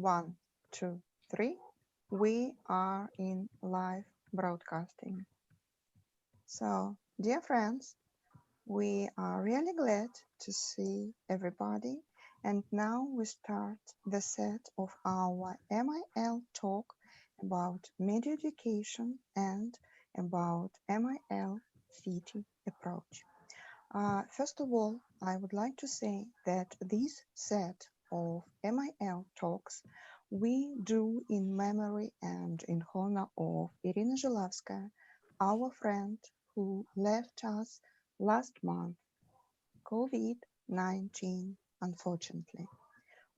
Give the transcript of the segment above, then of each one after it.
One, two, three. We are in live broadcasting. So, dear friends, we are really glad to see everybody. And now we start the set of our MIL talk about media education and about MIL city approach. First of all, I would like to say that this set of MIL talks we do in memory and in honor of Irina Zhilavskaya, our friend who left us last month, COVID-19, unfortunately.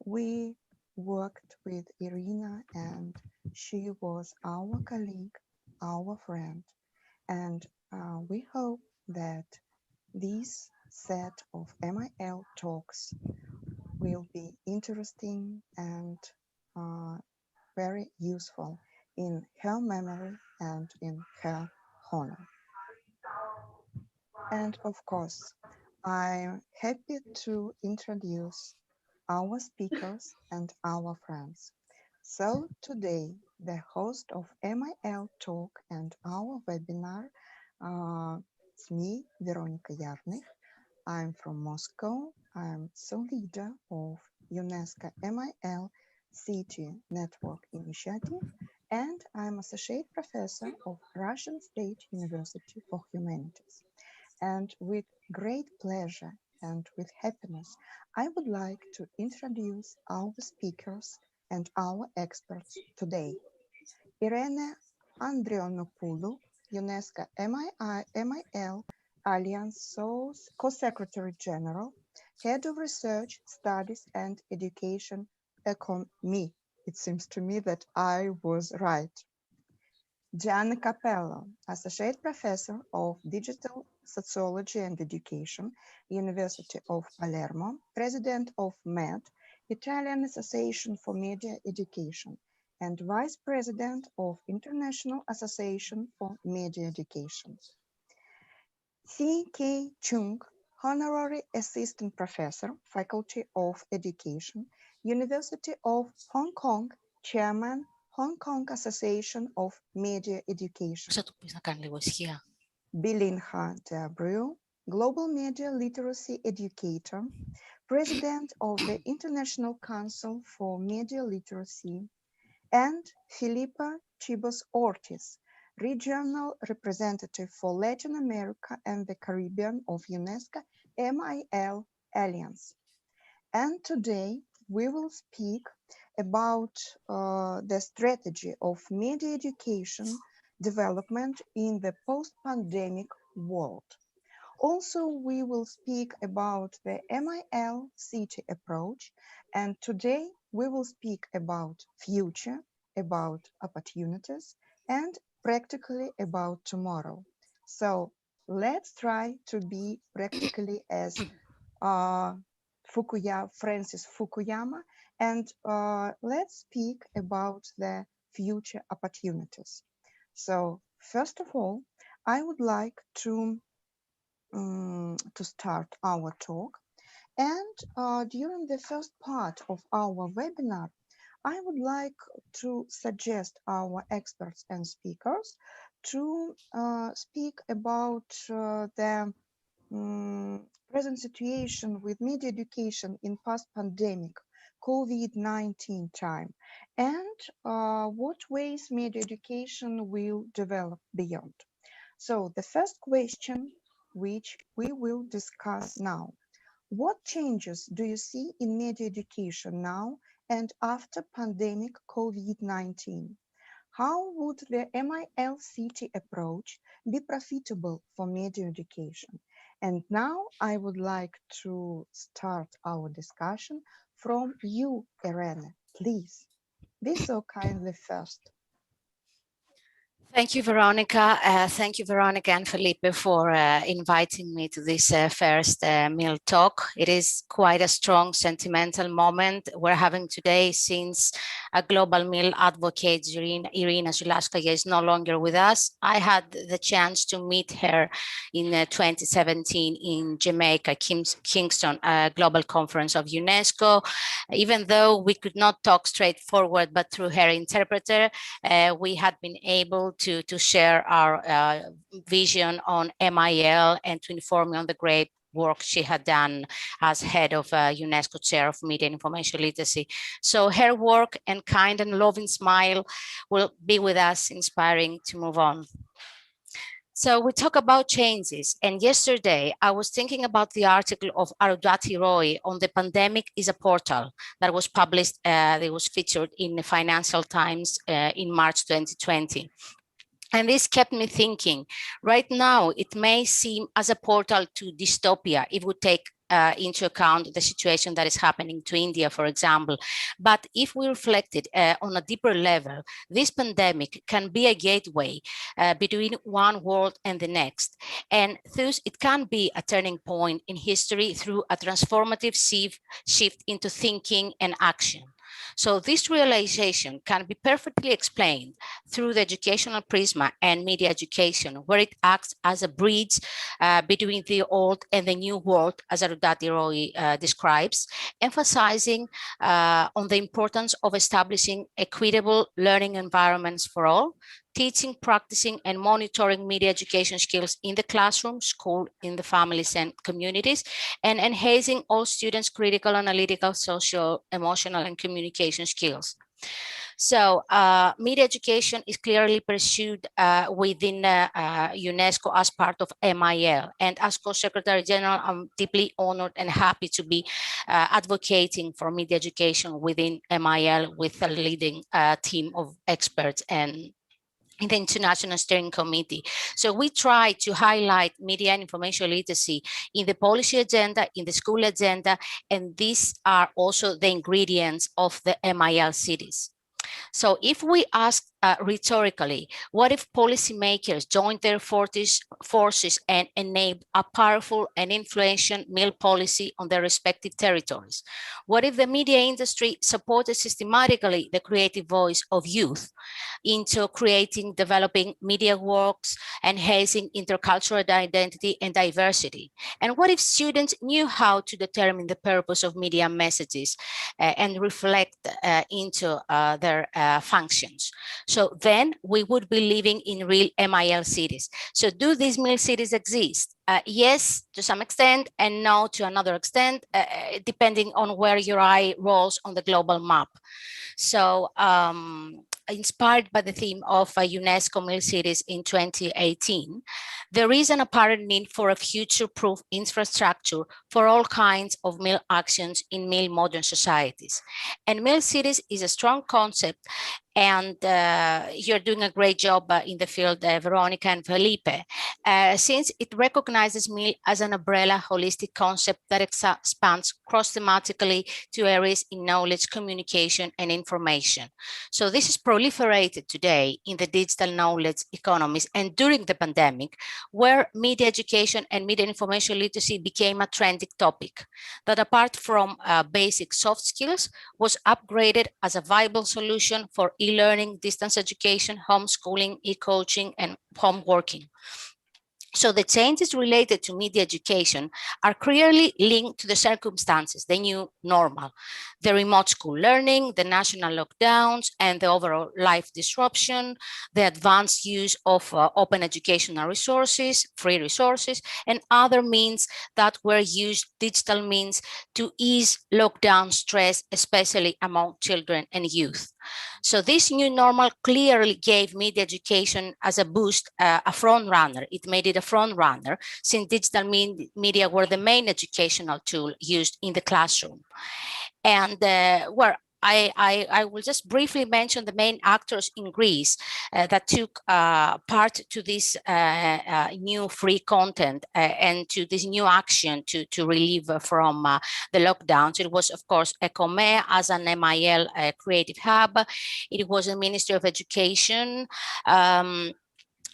We worked with Irina and she was our colleague, our friend, and we hope that this set of MIL talks will be interesting and uh, very useful in her memory and in her honor. And of course, I'm happy to introduce our speakers and our friends. So today, the host of MIL Talk and our webinar, it's me, Veronica. I'm from Moscow. I'm the leader of UNESCO MIL City Network Initiative, and I'm Associate Professor of Russian State University for Humanities. And with great pleasure and with happiness, I would like to introduce our speakers and our experts today. Irene Andriopoulou, UNESCO MIL Alliance Co-Secretary General, Head of Research, Studies and Education, ECOME. It seems to me that I was right. Gianna Capello, Associate Professor of Digital Sociology and Education, University of Palermo, President of MED, Italian Association for Media Education, and Vice President of International Association for Media Education. Chi Kim Cheung, Honorary Assistant Professor, Faculty of Education, University of Hong Kong, Chairman, Hong Kong Association of Media Education. Belinha De Abreu, Global Media Literacy Educator, President of the International Council for Media Literacy, and Felipe Chibas Ortiz, Regional Representative for Latin America and the Caribbean of UNESCO MIL Alliance. And today we will speak about the strategy of media education development in the post-pandemic world. Also, we will speak about the MIL city approach, and today we will speak about future, about opportunities, and practically about tomorrow. So let's try to be practically as Francis Fukuyama, and let's speak about the future opportunities. So first of all, I would like to start our talk. And during the first part of our webinar, I would like to suggest our experts and speakers to speak about the present situation with media education in post-pandemic COVID-19 time and what ways media education will develop beyond. So the first question which we will discuss now. What changes do you see in media education now and after pandemic COVID-19? How would the MIL-CT approach be profitable for media education? And now I would like to start our discussion from you, Irene. Please, be so kindly first. Thank you, Veronica. Thank you, Veronica and Felipe, for inviting me to this first meal talk. It is quite a strong sentimental moment we're having today, since a global meal advocate, Irina Zhilavskaya, is no longer with us. I had the chance to meet her in 2017 in Jamaica, Kingston, a global conference of UNESCO. Even though we could not talk straightforward, but through her interpreter, we had been able to share our vision on MIL and to inform me on the great work she had done as head of UNESCO Chair of Media and Information Literacy. So her work and kind and loving smile will be with us, inspiring to move on. So we talk about changes. And yesterday I was thinking about the article of Arundhati Roy on the pandemic is a portal that was published, it was featured in the Financial Times in March 2020. And this kept me thinking. Right now, it may seem as a portal to dystopia if we take into account the situation that is happening to India, for example. But if we reflect it on a deeper level, this pandemic can be a gateway between one world and the next. And thus, it can be a turning point in history through a transformative shift into thinking and action. So this realization can be perfectly explained through the educational prisma and media education, where it acts as a bridge between the old and the new world, as Arundhati Roy describes, emphasizing on the importance of establishing equitable learning environments for all, teaching, practicing, and monitoring media education skills in the classroom, school, in the families and communities, and enhancing all students' critical, analytical, social, emotional, and communication skills. So media education is clearly pursued within UNESCO as part of MIL. And as Co-Secretary General, I'm deeply honored and happy to be advocating for media education within MIL with a leading team of experts and in the International Steering Committee. So we try to highlight media and information literacy in the policy agenda, in the school agenda, and these are also the ingredients of the MIL cities. So if we ask rhetorically, what if policymakers joined their forces and enabled a powerful and influential meal policy on their respective territories? What if the media industry supported systematically the creative voice of youth into creating, developing media works, enhancing intercultural identity and diversity? And what if students knew how to determine the purpose of media messages and reflect into their functions? So then we would be living in real MIL cities. So do these MIL cities exist? Yes, to some extent, and no to another extent, depending on where your eye rolls on the global map. So inspired by the theme of UNESCO Mill Cities in 2018, there is an apparent need for a future-proof infrastructure for all kinds of mill actions in mill modern societies. And mill cities is a strong concept, and you're doing a great job in the field, Veronica and Felipe, since it recognizes mill as an umbrella holistic concept that expands cross-thematically to areas in knowledge, communication, and information. So this is proliferated today in the digital knowledge economies and during the pandemic, where media education and media information literacy became a trending topic that, apart from basic soft skills, was upgraded as a viable solution for e-learning, distance education, homeschooling, e-coaching, and home working. So the changes related to media education are clearly linked to the circumstances, the new normal, the remote school learning, the national lockdowns, and the overall life disruption, the advanced use of open educational resources, free resources, and other means that were used, digital means, to ease lockdown stress, especially among children and youth. So this new normal clearly gave media education as a boost, a front runner. It made it a front runner, since digital media were the main educational tool used in the classroom. And where I will just briefly mention the main actors in Greece that took part to this new free content and to this new action to relieve from the lockdowns. It was, of course, Ecome as an MIL creative hub. It was the Ministry of Education.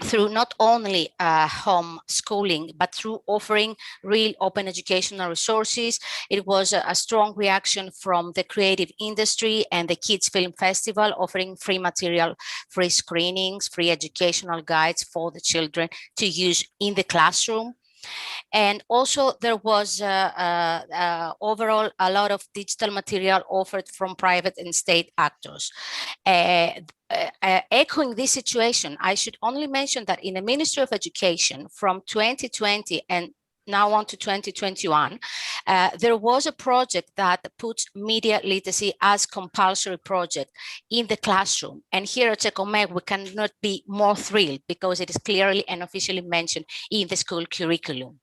through not only home schooling, but through offering real open educational resources. It was a strong reaction from the creative industry and the Kids Film Festival, offering free material, free screenings, free educational guides for the children to use in the classroom. And also there was overall a lot of digital material offered from private and state actors. Echoing this situation, I should only mention that in the Ministry of Education from 2020 and now on to 2021, there was a project that puts media literacy as compulsory project in the classroom. And here at Ecomeg, we cannot be more thrilled because it is clearly and officially mentioned in the school curriculum.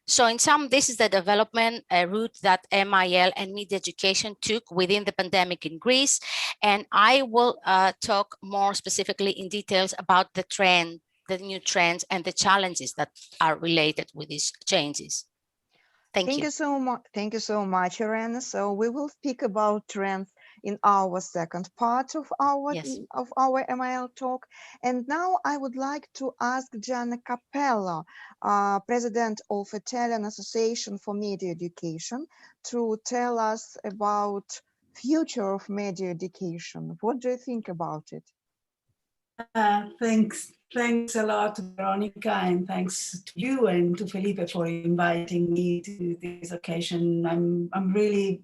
So in sum, this is the development route that MIL and media education took within the pandemic in Greece. And I will talk more specifically in details about the trend, the new trends and the challenges that are related with these changes. Thank you. Thank you so much, Irene. So we will speak about trends in our second part of our MIL talk. And now I would like to ask Gianna Capello, President of Italian Association for Media Education, to tell us about future of media education. What do you think about it? Thanks a lot, Veronica, and thanks to you and to Felipe for inviting me to this occasion. I'm really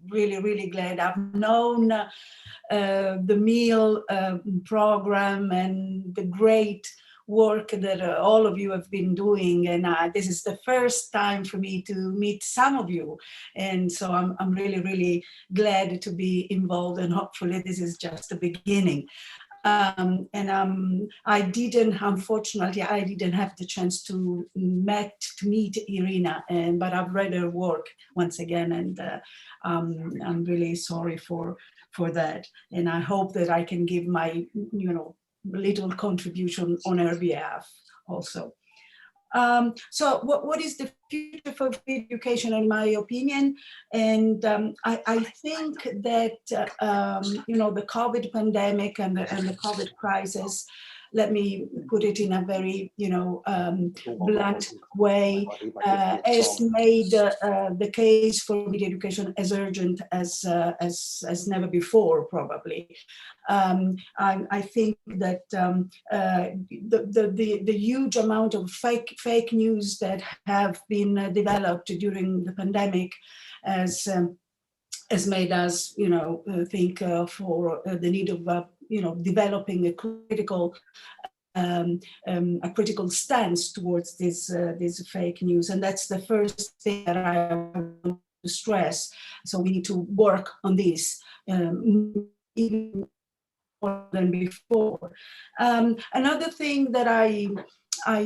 glad. I've known the meal program and the great work that all of you have been doing, and this is the first time for me to meet some of you, and so I'm really glad to be involved, and hopefully this is just the beginning. Unfortunately, I didn't have the chance to meet Irina, but I've read her work once again, and I'm really sorry for that. And I hope that I can give my, little contribution on her behalf also. So what is the future for education, in my opinion? And I think that, the COVID pandemic and the COVID crisis, let me put it in a very, blunt way, has made the case for media education as urgent as never before, probably. I think that the huge amount of fake news that have been developed during the pandemic has made us, think for the need of, developing a critical stance towards this fake news, and that's the first thing that I want to stress. So we need to work on this even more than before. Another thing that I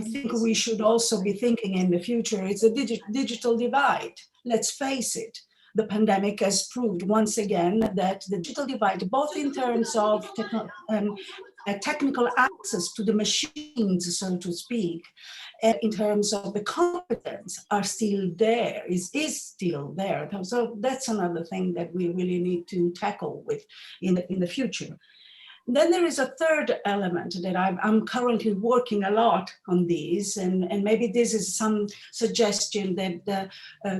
think we should also be thinking in the future is the digital divide. Let's face it. The pandemic has proved once again that the digital divide, both in terms of technical access to the machines, so to speak, and in terms of the competence, are still there, is still there. So that's another thing that we really need to tackle in the future. Then there is a third element that I'm currently working a lot on these, and maybe this is some suggestion that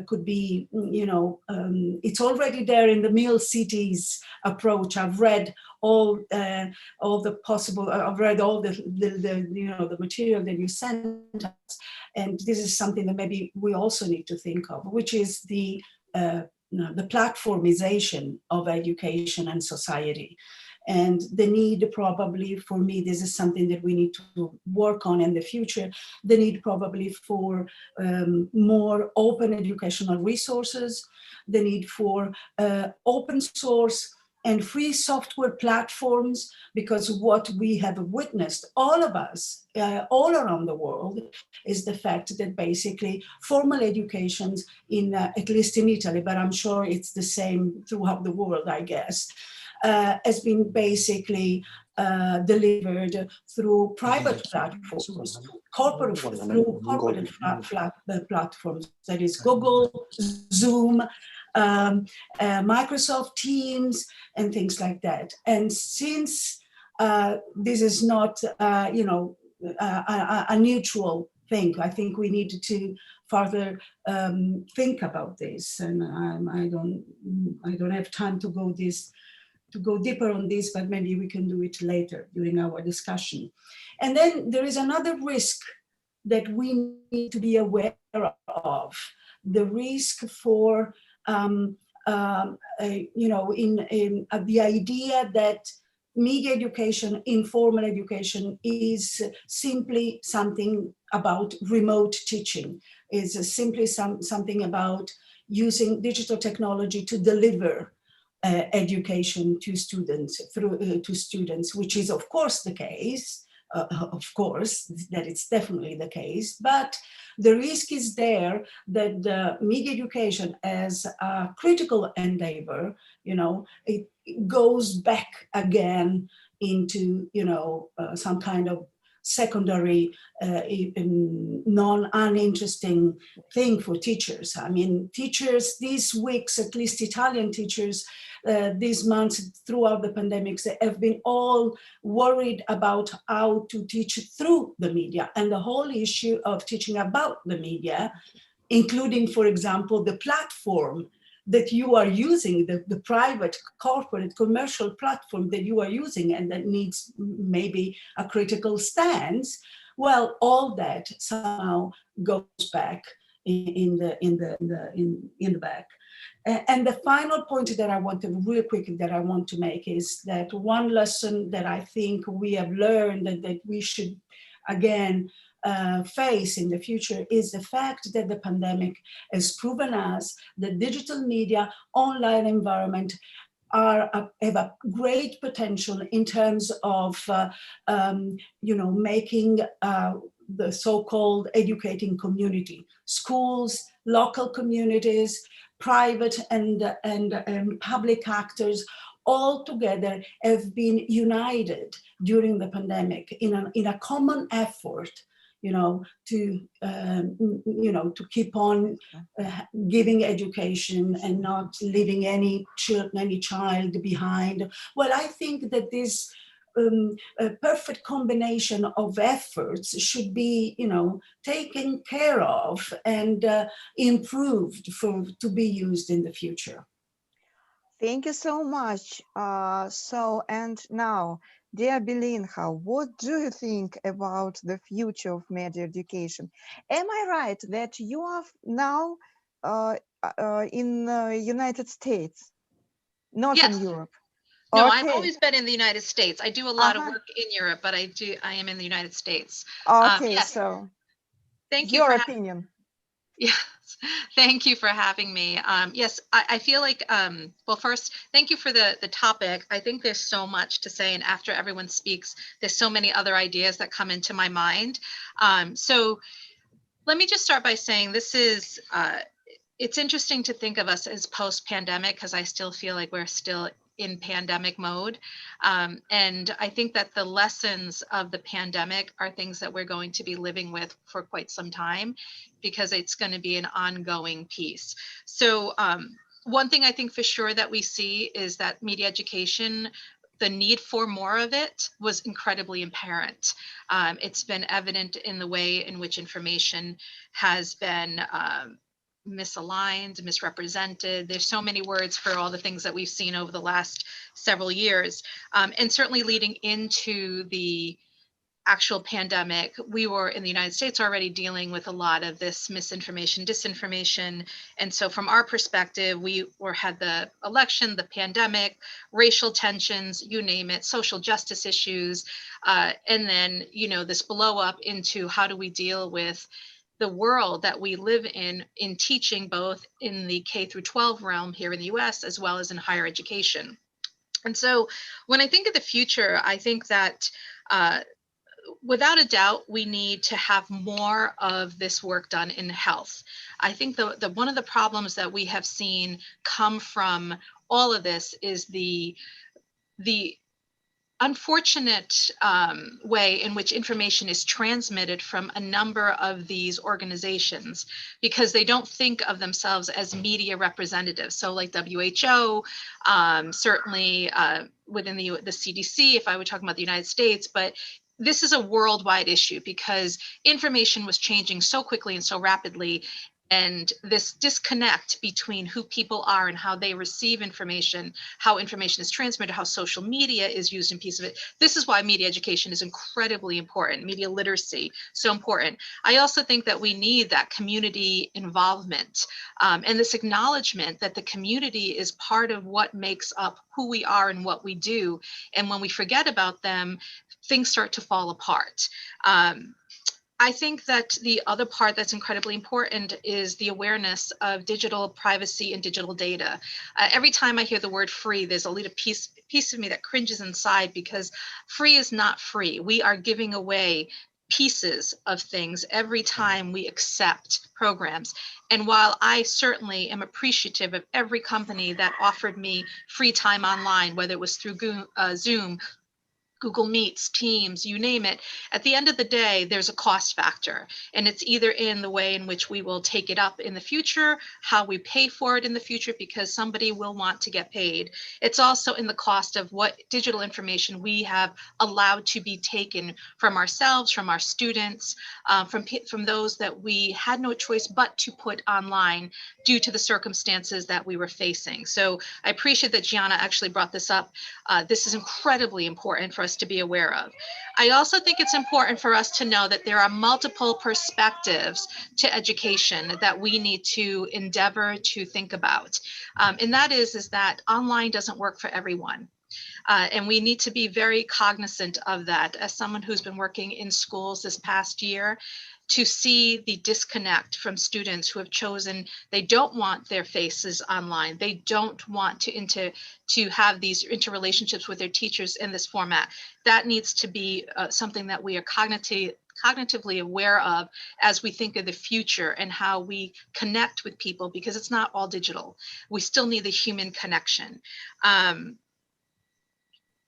could be, it's already there in the Mill Cities approach. I've read all the possible, I've read all the material that you sent us, and this is something that maybe we also need to think of, which is the platformization of education and society. And the need probably, for me, this is something that we need to work on in the future, the need probably for more open educational resources, the need for open source and free software platforms, because what we have witnessed, all of us, all around the world, is the fact that basically formal educations, at least in Italy, but I'm sure it's the same throughout the world, I guess, has been basically delivered through private platforms, through corporate platforms, that is Google, Zoom, Microsoft Teams, and things like that. And since this is not, a neutral thing. I think we need to further think about this, and I don't have time to go deeper on this, but maybe we can do it later during our discussion. And then there is another risk that we need to be aware of, the risk for the idea that media education, informal education, is simply something about remote teaching, is simply something about using digital technology to deliver education to students, which is of course the case. Of course, that it's definitely the case, but the risk is there that the media education as a critical endeavor, it goes back again into, some kind of secondary, uninteresting thing for teachers. I mean, teachers these weeks, at least Italian teachers, these months throughout the pandemics, they have been all worried about how to teach through the media, and the whole issue of teaching about the media, including, for example, the platform that you are using, the private, corporate, commercial platform that you are using, and that needs maybe a critical stance. Well, all that somehow goes back in the back. And the final point that I want to make is that one lesson that I think we have learned and that we should again face in the future is the fact that the pandemic has proven us that digital media, online environment have a great potential in terms of making the so-called educating community, schools, local communities, private and public actors, all together have been united during the pandemic in a common effort, to keep on giving education and not leaving any child behind. Well, I think that this a perfect combination of efforts should be, taken care of and improved to be used in the future. Thank you so much. And now, dear Belinha, what do you think about the future of media education? Am I right that you are now in the United States, not in Yes. Europe? No, I've Okay. always been in the United States. I do a lot of work in Europe, but I am in the United States. Okay, yes. so Thank you your for opinion. Yes, thank you for having me. Yes, I feel like, well, first, thank you for the topic. I think there's so much to say, and after everyone speaks, there's so many other ideas that come into my mind. So let me just start by saying this is, it's interesting to think of us as post-pandemic, because I still feel like we're still in pandemic mode. And I think that the lessons of the pandemic are things that we're going to be living with for quite some time, because it's going to be an ongoing piece. So one thing I think for sure that we see is that media education, the need for more of it was incredibly apparent. It's been evident in the way in which information has been misaligned, misrepresented. There's so many words for all the things that we've seen over the last several years. And certainly leading into the actual pandemic, we were in the United States already dealing with a lot of this misinformation, disinformation. And so from our perspective, we had the election, the pandemic, racial tensions, you name it, social justice issues. And then, this blow up into how do we deal with the world that we live in teaching, both in the K through 12 realm here in the US, as well as in higher education. And so when I think of the future, I think that without a doubt, we need to have more of this work done in health. I think the one of the problems that we have seen come from all of this is the unfortunate way in which information is transmitted from a number of these organizations, because they don't think of themselves as media representatives. So like WHO, certainly within the CDC, if I were talking about the United States, but this is a worldwide issue because information was changing so quickly and so rapidly. And this disconnect between who people are and how they receive information, how information is transmitted, how social media is used in piece of it. This is why media education is incredibly important. Media literacy, so important. I also think that we need that community involvement and this acknowledgement that the community is part of what makes up who we are and what we do. And when we forget about them, things start to fall apart. I think that the other part that's incredibly important is the awareness of digital privacy and digital data. Every time I hear the word free, there's a little piece of me that cringes inside because free is not free. We are giving away pieces of things every time we accept programs. And while I certainly am appreciative of every company that offered me free time online, whether it was through Zoom, Google Meets, Teams, you name it, at the end of the day, there's a cost factor. And it's either in the way in which we will take it up in the future, how we pay for it in the future, because somebody will want to get paid. It's also in the cost of what digital information we have allowed to be taken from ourselves, from our students, from those that we had no choice but to put online due to the circumstances that we were facing. So I appreciate that Gianna actually brought this up. This is incredibly important for us to be aware of. I also think it's important for us to know that there are multiple perspectives to education that we need to endeavor to think about. And that is that online doesn't work for everyone. And we need to be very cognizant of that. As someone who's been working in schools this past year, to see the disconnect from students who have chosen, they don't want their faces online. They don't want to have these interrelationships with their teachers in this format. That needs to be something that we are cognitively aware of as we think of the future and how we connect with people, because it's not all digital. We still need the human connection.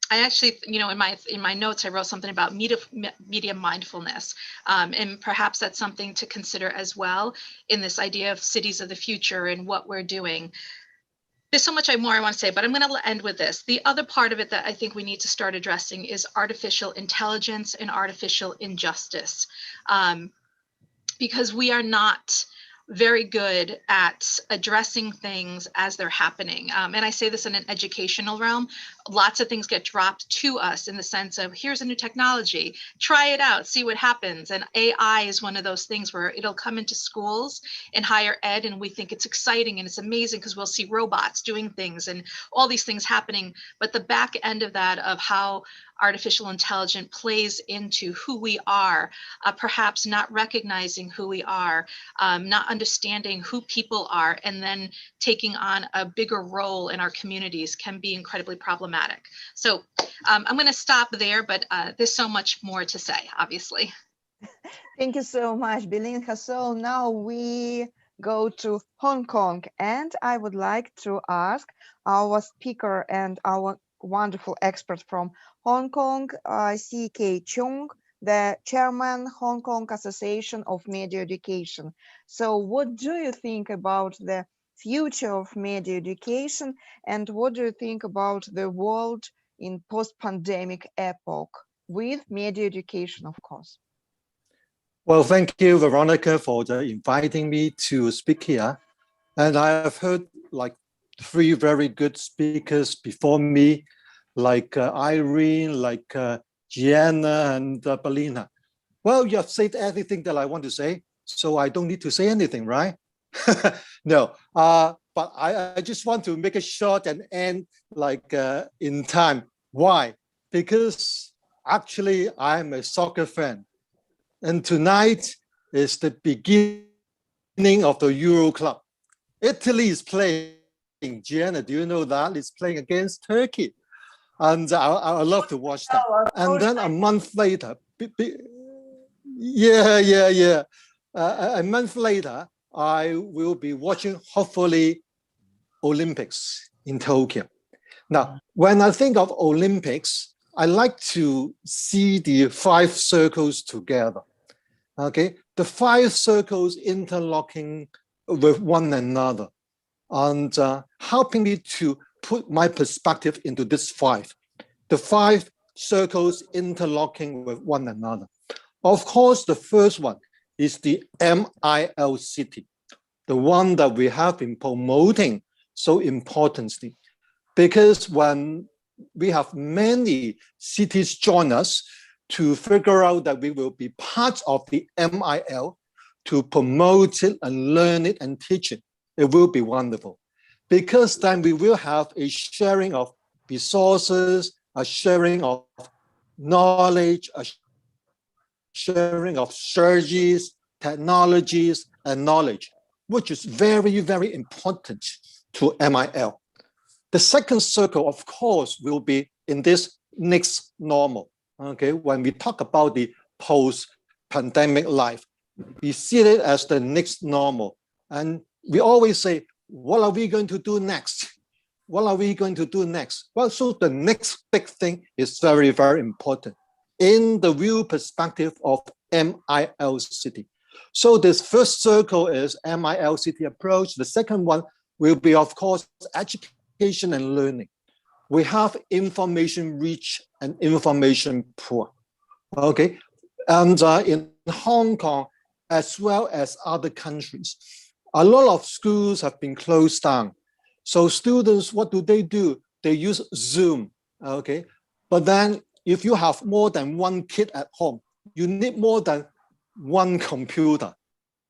I actually, in my notes, I wrote something about media mindfulness, and perhaps that's something to consider as well in this idea of cities of the future and what we're doing. There's so much more I want to say, but I'm going to end with this. The other part of it that I think we need to start addressing is artificial intelligence and artificial injustice, because we are not very good at addressing things as they're happening. And I say this in an educational realm. Lots of things get dropped to us in the sense of, here's a new technology, try it out, see what happens. And AI is one of those things where it'll come into schools in higher ed and we think it's exciting and it's amazing because we'll see robots doing things and all these things happening. But the back end of that, of how artificial intelligence plays into who we are, perhaps not recognizing who we are, not understanding who people are, and then taking on a bigger role in our communities can be incredibly problematic. So I'm going to stop there, but there's so much more to say, obviously. Thank you so much, Belinha. So now we go to Hong Kong, and I would like to ask our speaker and our wonderful expert from Hong Kong, Chi Kim Cheung, the chairman, Hong Kong Association of Media Education. So what do you think about the future of media education, and what do you think about the world in post-pandemic epoch with media education, of course? Well, thank you, Veronica, for inviting me to speak here. And I have heard like 3 very good speakers before me, like Irene, like Gianna and Belinha. Well, you have said everything that I want to say, so I don't need to say anything, right? No, but I just want to make it short and end like in time. Why? Because actually I'm a soccer fan. And tonight is the beginning of the Euro Club. Italy is playing. Gianna, do you know that? It's playing against Turkey. And I love to watch that. And then a month later, a month later, I will be watching, hopefully, Olympics in Tokyo. Now, when I think of Olympics, I like to see the 5 circles together. Okay, the 5 circles interlocking with one another and helping me to put my perspective into this 5. The 5 circles interlocking with one another. Of course, the first one is the MIL city, the one that we have been promoting so importantly, because when we have many cities join us to figure out that we will be part of the MIL to promote it and learn it and teach it, it will be wonderful. Because then we will have a sharing of resources, a sharing of knowledge, a sharing of strategies, technologies, and knowledge, which is very, very important to MIL. The second circle, of course, will be in this next normal. Okay, when we talk about the post-pandemic life, we see it as the next normal. And we always say, what are we going to do next? What are we going to do next? Well, so the next big thing is very, very important in the real perspective of MIL city. So this first circle is MIL city approach. The second one will be, of course, education and learning. We have information rich and information poor. Okay, and in Hong Kong, as well as other countries, a lot of schools have been closed down. So students, what do? They use Zoom, okay? But then if you have more than one kid at home, you need more than one computer.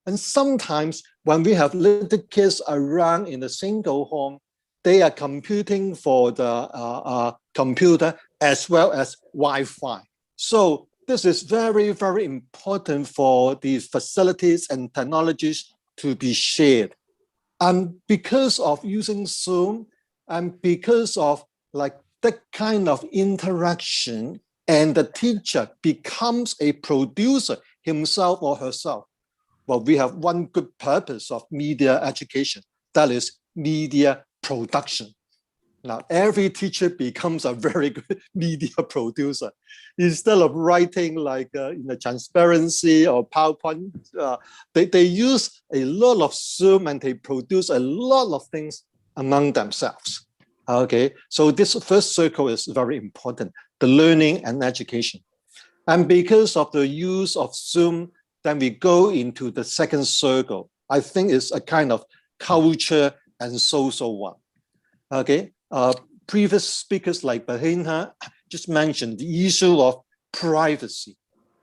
And sometimes when we have little kids around in a single home, they are computing for the computer as well as Wi-Fi. So this is very, very important for the facilities and technologies to be shared. And because of using Zoom and because of like that kind of interaction, and the teacher becomes a producer himself or herself, well, we have one good purpose of media education, that is media production. Now, every teacher becomes a very good media producer. Instead of writing like in the transparency or PowerPoint, they use a lot of Zoom and they produce a lot of things among themselves. Okay, so this first circle is very important, the learning and education. And because of the use of Zoom, then we go into the second circle. I think it's a kind of culture and social one. Okay, previous speakers like Belinha just mentioned the issue of privacy.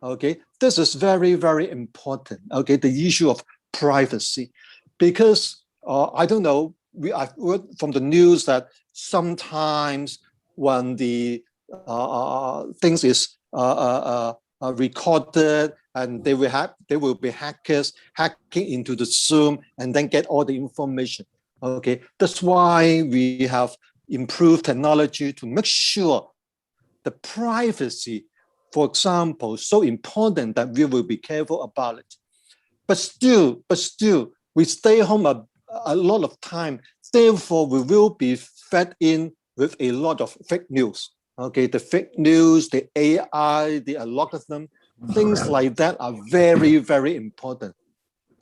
Okay, this is very, very important. Okay, the issue of privacy, because I don't know, I've heard from the news that sometimes when the things is recorded and they will be hackers hacking into the Zoom and then get all the information. Okay, that's why we have improved technology to make sure the privacy, for example, so important that we will be careful about it. But still, we stay home a lot of time. Therefore, we will be fed in with a lot of fake news. Okay, the fake news, the AI, the algorithm, things like that are very, very important.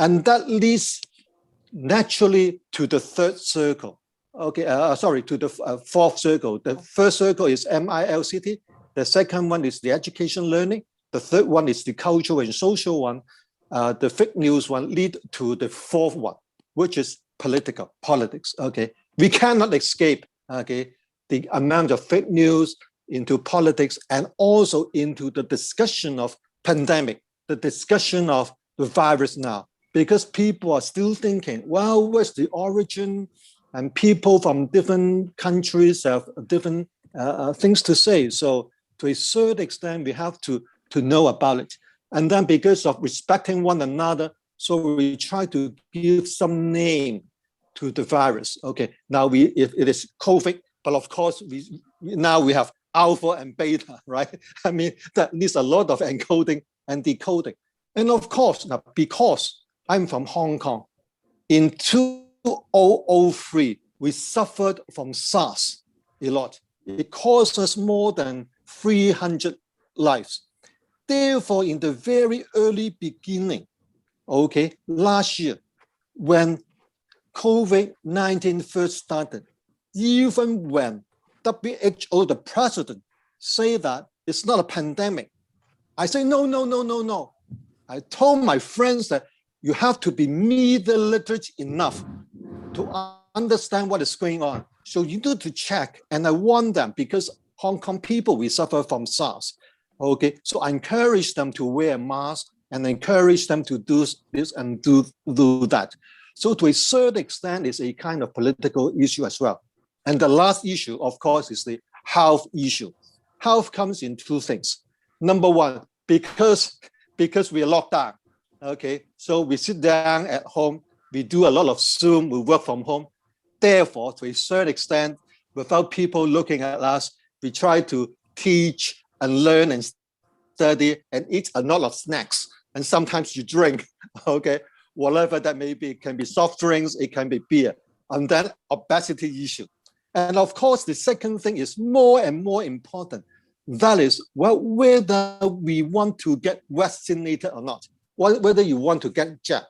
And that leads naturally to the third circle. Okay, to the fourth circle. The first circle is MIL city. The second one is the education learning. The third one is the cultural and social one. The fake news one lead to the fourth one, which is politics. Okay, we cannot escape. Okay, the amount of fake news into politics and also into the discussion of pandemic, the discussion of the virus now, because people are still thinking, well, where's the origin? And people from different countries have different things to say. So to a certain extent, we have to know about it. And then because of respecting one another, so we try to give some name to the virus. Okay, now if it is COVID, but of course, now we have alpha and beta, right? I mean, that needs a lot of encoding and decoding. And of course, now because I'm from Hong Kong, in 2003, we suffered from SARS a lot. It cost us more than 300 lives. Therefore, in the very early beginning, okay, last year, when COVID-19 first started, even when WHO, the president, say that it's not a pandemic. I say, no, no, no, no, no. I told my friends that you have to be media literate enough to understand what is going on. So you need to check. And I warn them because Hong Kong people, we suffer from SARS. Okay, so I encourage them to wear a mask and encourage them to do this and do that. So to a certain extent, it's a kind of political issue as well. And the last issue, of course, is the health issue. Health comes in two things. Number one, because we are locked down, okay? So we sit down at home, we do a lot of Zoom, we work from home. Therefore, to a certain extent, without people looking at us, we try to teach and learn and study and eat a lot of snacks. And sometimes you drink, okay? Whatever that may be, it can be soft drinks, it can be beer. And then obesity issue. And of course, the second thing is more and more important. That is, well, whether we want to get vaccinated or not, whether you want to get jab.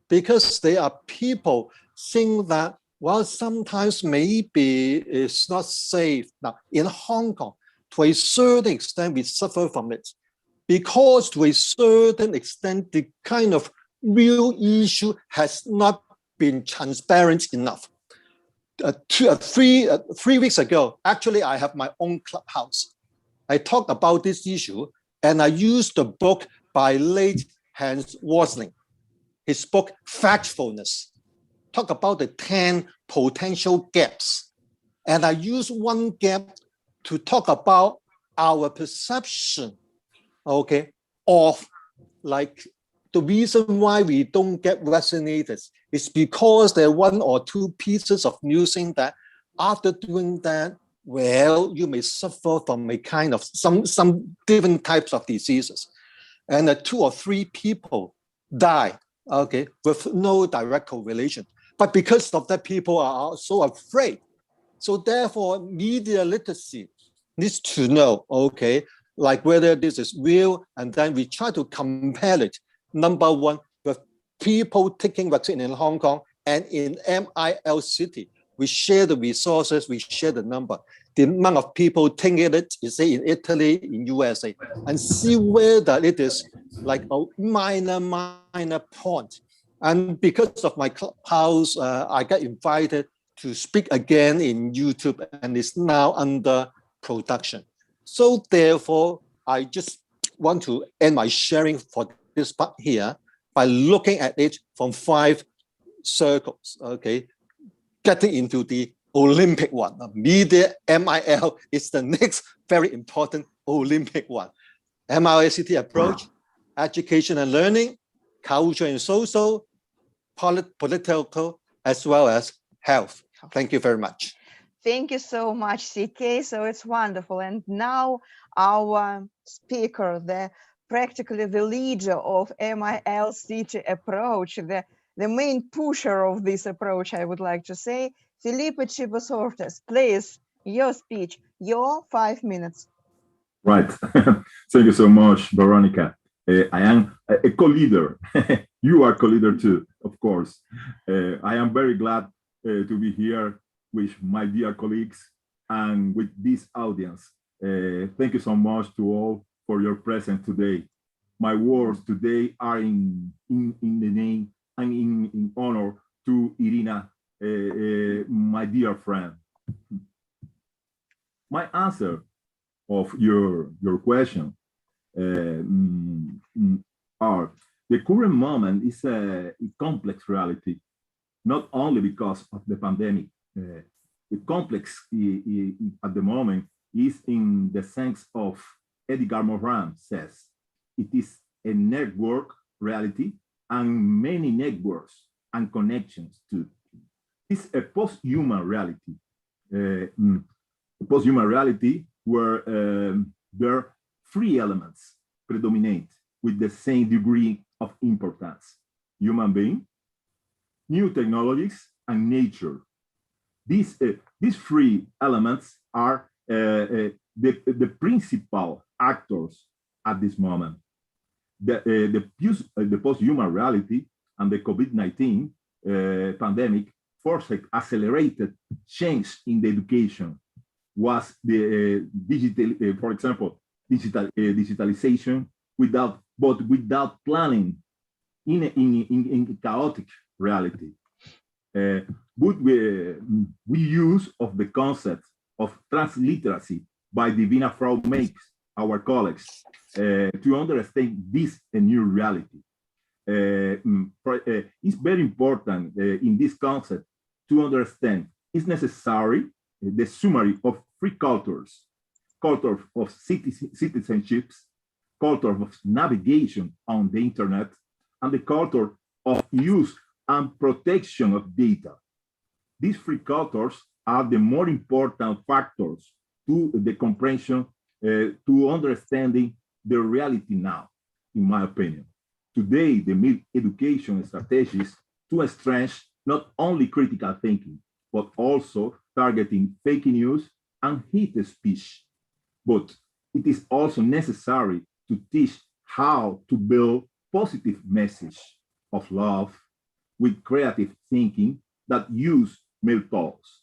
Because there are people saying that, well, sometimes maybe it's not safe. Now, in Hong Kong, to a certain extent, we suffer from it. Because to a certain extent, the kind of real issue has not been transparent enough. 3 weeks ago, actually, I have my own clubhouse. I talked about this issue, and I used the book by late Hans Rosling. His book, Factfulness, talk about the 10 potential gaps. And I use one gap to talk about our perception, okay, of like the reason why we don't get vaccinated is because there are one or two pieces of news saying that after doing that, well, you may suffer from a kind of some different types of diseases. And 2 or 3 people die, okay, with no direct correlation. But because of that, people are so afraid. So therefore, media literacy needs to know, okay, like whether this is real, and then we try to compare it, number one, with people taking vaccine in Hong Kong and in MIL City. We share the resources, we share the number. The amount of people taking it, is say in Italy, in USA, and see whether it is like a minor point. And because of my clubhouse, I got invited to speak again in YouTube, and it's now under production. So therefore, I just want to end my sharing for this part here by looking at it from 5 circles, okay? Getting into the Olympic one. Media MIL is the next very important Olympic one. MILCT approach, education and learning, culture and social, political, as well as health. Thank you very much. Thank you so much, CK. So it's wonderful. And now our speaker, practically the leader of MILCT approach, the main pusher of this approach, I would like to say, Felipe Chibas Ortiz, please, your speech, your 5 minutes. Right. Thank you so much, Veronica. I am a co-leader. You are co-leader too, of course. I am very glad to be here with my dear colleagues and with this audience. Thank you so much to all for your presence today. My words today are in the name and in honor to Irina, my dear friend. My answer of your question are the current moment is a complex reality, not only because of the pandemic. The complex at the moment is in the sense of Edgar Morin says, it is a network reality and many networks and connections too. It's a post-human reality. A post-human reality where there are 3 elements predominate with the same degree of importance: human being, new technologies, and nature. These 3 elements are the principal actors at this moment. The post-human reality and the COVID-19 pandemic forced accelerated change in the education. Was the digital, for example, digitalization without planning in chaotic reality. But we use of the concept of transliteracy by Divina Frau makes our colleagues to understand this new reality. It's very important in this concept to understand it's necessary the summary of three cultures: culture of citizenships, culture of navigation on the internet, and the culture of use and protection of data. These three cultures are the more important factors to the comprehension, to understanding the reality now, in my opinion. Today, the media education strategies to strengthen not only critical thinking, but also targeting fake news and hate speech. But it is also necessary to teach how to build positive message of love with creative thinking that use mail talks.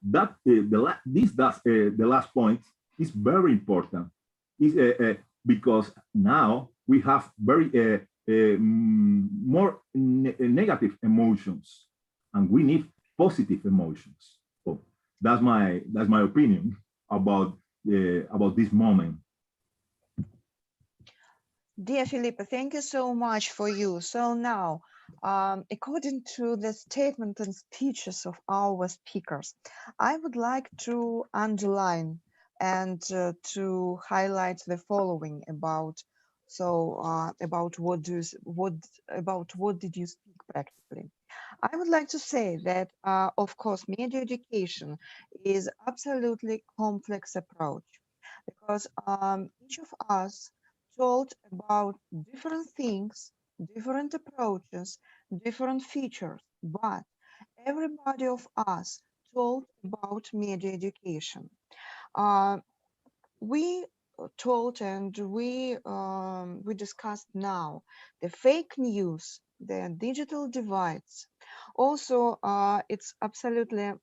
That the last point is very important, is because now we have very more negative emotions, and we need positive emotions. So that's my opinion about this moment. Dear Felipe, thank you so much for you. So now, according to the statement and speeches of our speakers, I would like to underline and to highlight the following about about what did you speak practically. I would like to say that, of course, media education is absolutely complex approach because each of us told about different things, different approaches, different features, but everybody of us told about media education. Uh, we told and we discussed now the fake news, the digital divides. Also, it's absolutely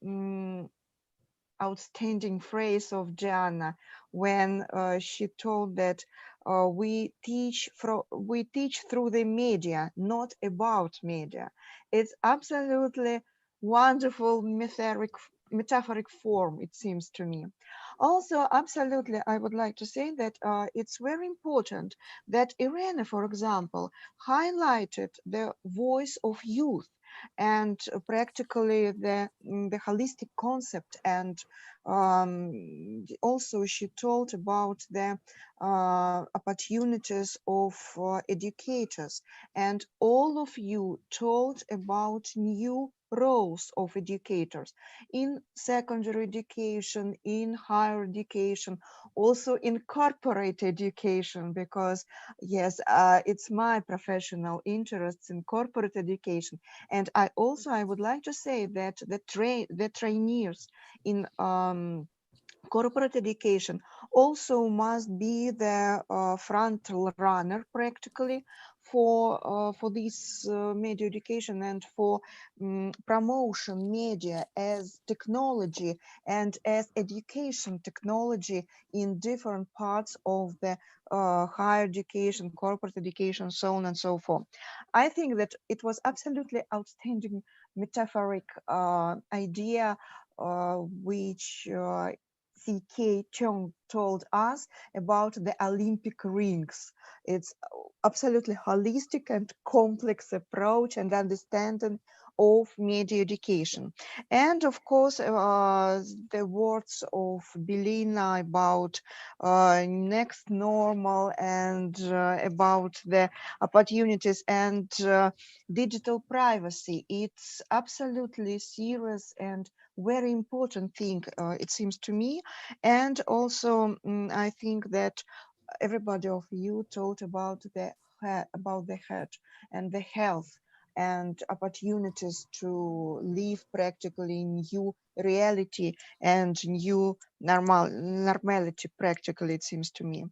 outstanding phrase of Gianna when she told that we teach through the media, not about media. It's absolutely wonderful metaphoric form, it seems to me. Also, absolutely, I would like to say that it's very important that Irene, for example, highlighted the voice of youth and practically the holistic concept, and also she told about the opportunities of educators, and all of you told about new roles of educators in secondary education, in higher education, also in corporate education, because yes, it's my professional interests in corporate education. And I would like to say that the trainees in corporate education also must be the front runner practically for this media education and for promotion media as technology and as education technology in different parts of the higher education, corporate education, so on and so forth. I think that it was absolutely outstanding metaphoric idea which CK Cheung told us about the Olympic rings. It's absolutely holistic and complex approach and understanding of media education. And of course, the words of Belinha about next normal and about the opportunities and digital privacy. It's absolutely serious and very important thing, it seems to me. And also, I think that everybody of you talked about the health and the health and opportunities to live practically new reality and new normality practically, it seems to me.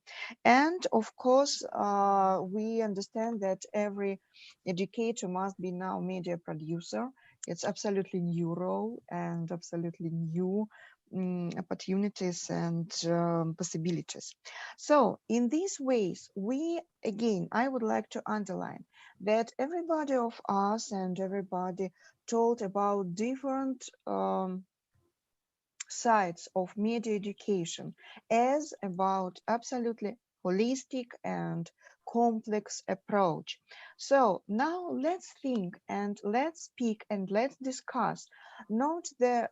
And of course, we understand that every educator must be now media producer, It's absolutely new role and absolutely new opportunities and possibilities. So in these ways, we, again, I would like to underline that everybody of us and everybody told about different sides of media education as about absolutely holistic and complex approach. So now let's think and let's speak and let's discuss not the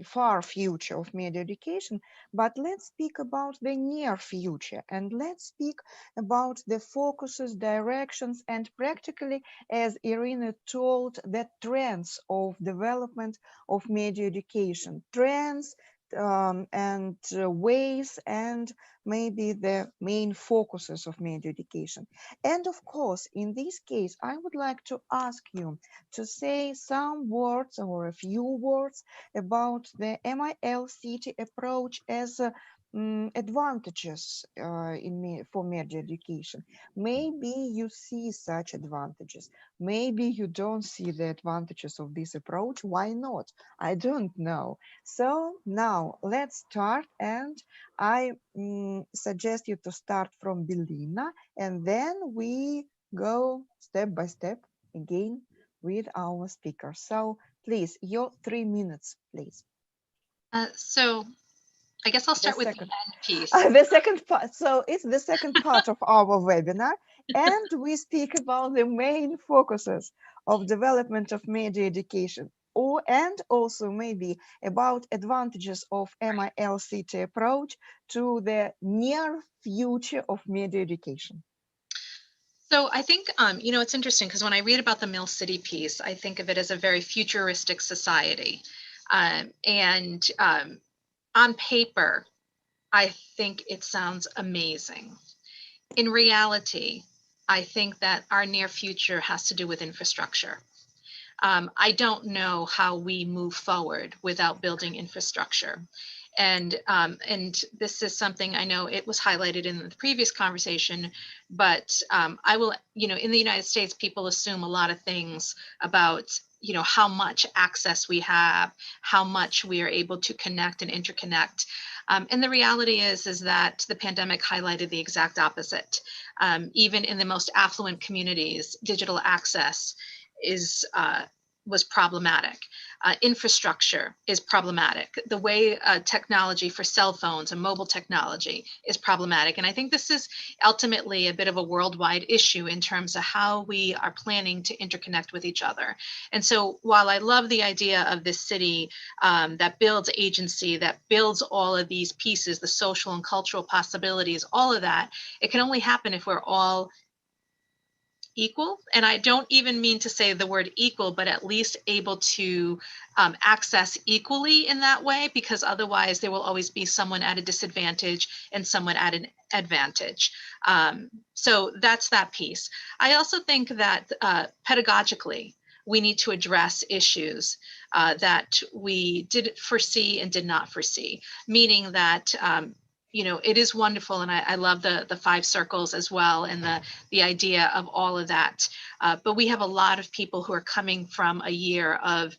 far future of media education, but let's speak about the near future and let's speak about the focuses, directions, and practically, as Irina told, the trends of development of media education, trends and ways and maybe the main focuses of media education. And of course, in this case, I would like to ask you to say some words or a few words about the MIL-CT approach as advantages for media education. Maybe you see such advantages. Maybe you don't see the advantages of this approach. Why not? I don't know. So now let's start, and I suggest you to start from Belina, and then we go step by step again with our speaker. So please, your 3 minutes, please. So I guess I'll The start with the second, end piece. the second part. So it's the second part of our webinar, and we speak about the main focuses of development of media education, and also maybe about advantages of MIL-CT approach to the near future of media education. So I think, it's interesting because when I read about the Mill City piece, I think of it as a very futuristic society. And on paper, I think it sounds amazing. In reality, I think that our near future has to do with infrastructure. I don't know how we move forward without building infrastructure. And this is something I know it was highlighted in the previous conversation, but I will, in the United States, people assume a lot of things about, how much access we have, how much we are able to connect and interconnect. And the reality is that the pandemic highlighted the exact opposite. Even in the most affluent communities, digital access was problematic. Infrastructure is problematic. The way technology for cell phones and mobile technology is problematic. And I think this is ultimately a bit of a worldwide issue in terms of how we are planning to interconnect with each other. And so while I love the idea of this city that builds agency, that builds all of these pieces, the social and cultural possibilities, all of that, it can only happen if we're all equal. And I don't even mean to say the word equal, but at least able to access equally in that way, because otherwise there will always be someone at a disadvantage and someone at an advantage. So that's that piece. I also think that pedagogically, we need to address issues that we did foresee and did not foresee, meaning that it is wonderful, and I love the 5 circles as well, and the idea of all of that. But we have a lot of people who are coming from a year of,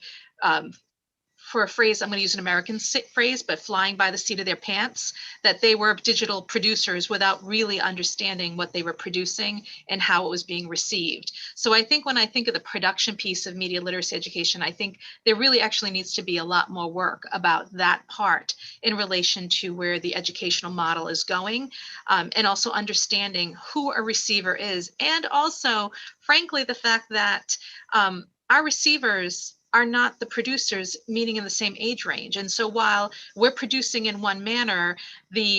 for a phrase, I'm going to use an American phrase, but flying by the seat of their pants, that they were digital producers without really understanding what they were producing and how it was being received. So I think when I think of the production piece of media literacy education, I think there really actually needs to be a lot more work about that part in relation to where the educational model is going, and also understanding who a receiver is. And also, frankly, the fact that our receivers are not the producers, meaning in the same age range. And so while we're producing in one manner,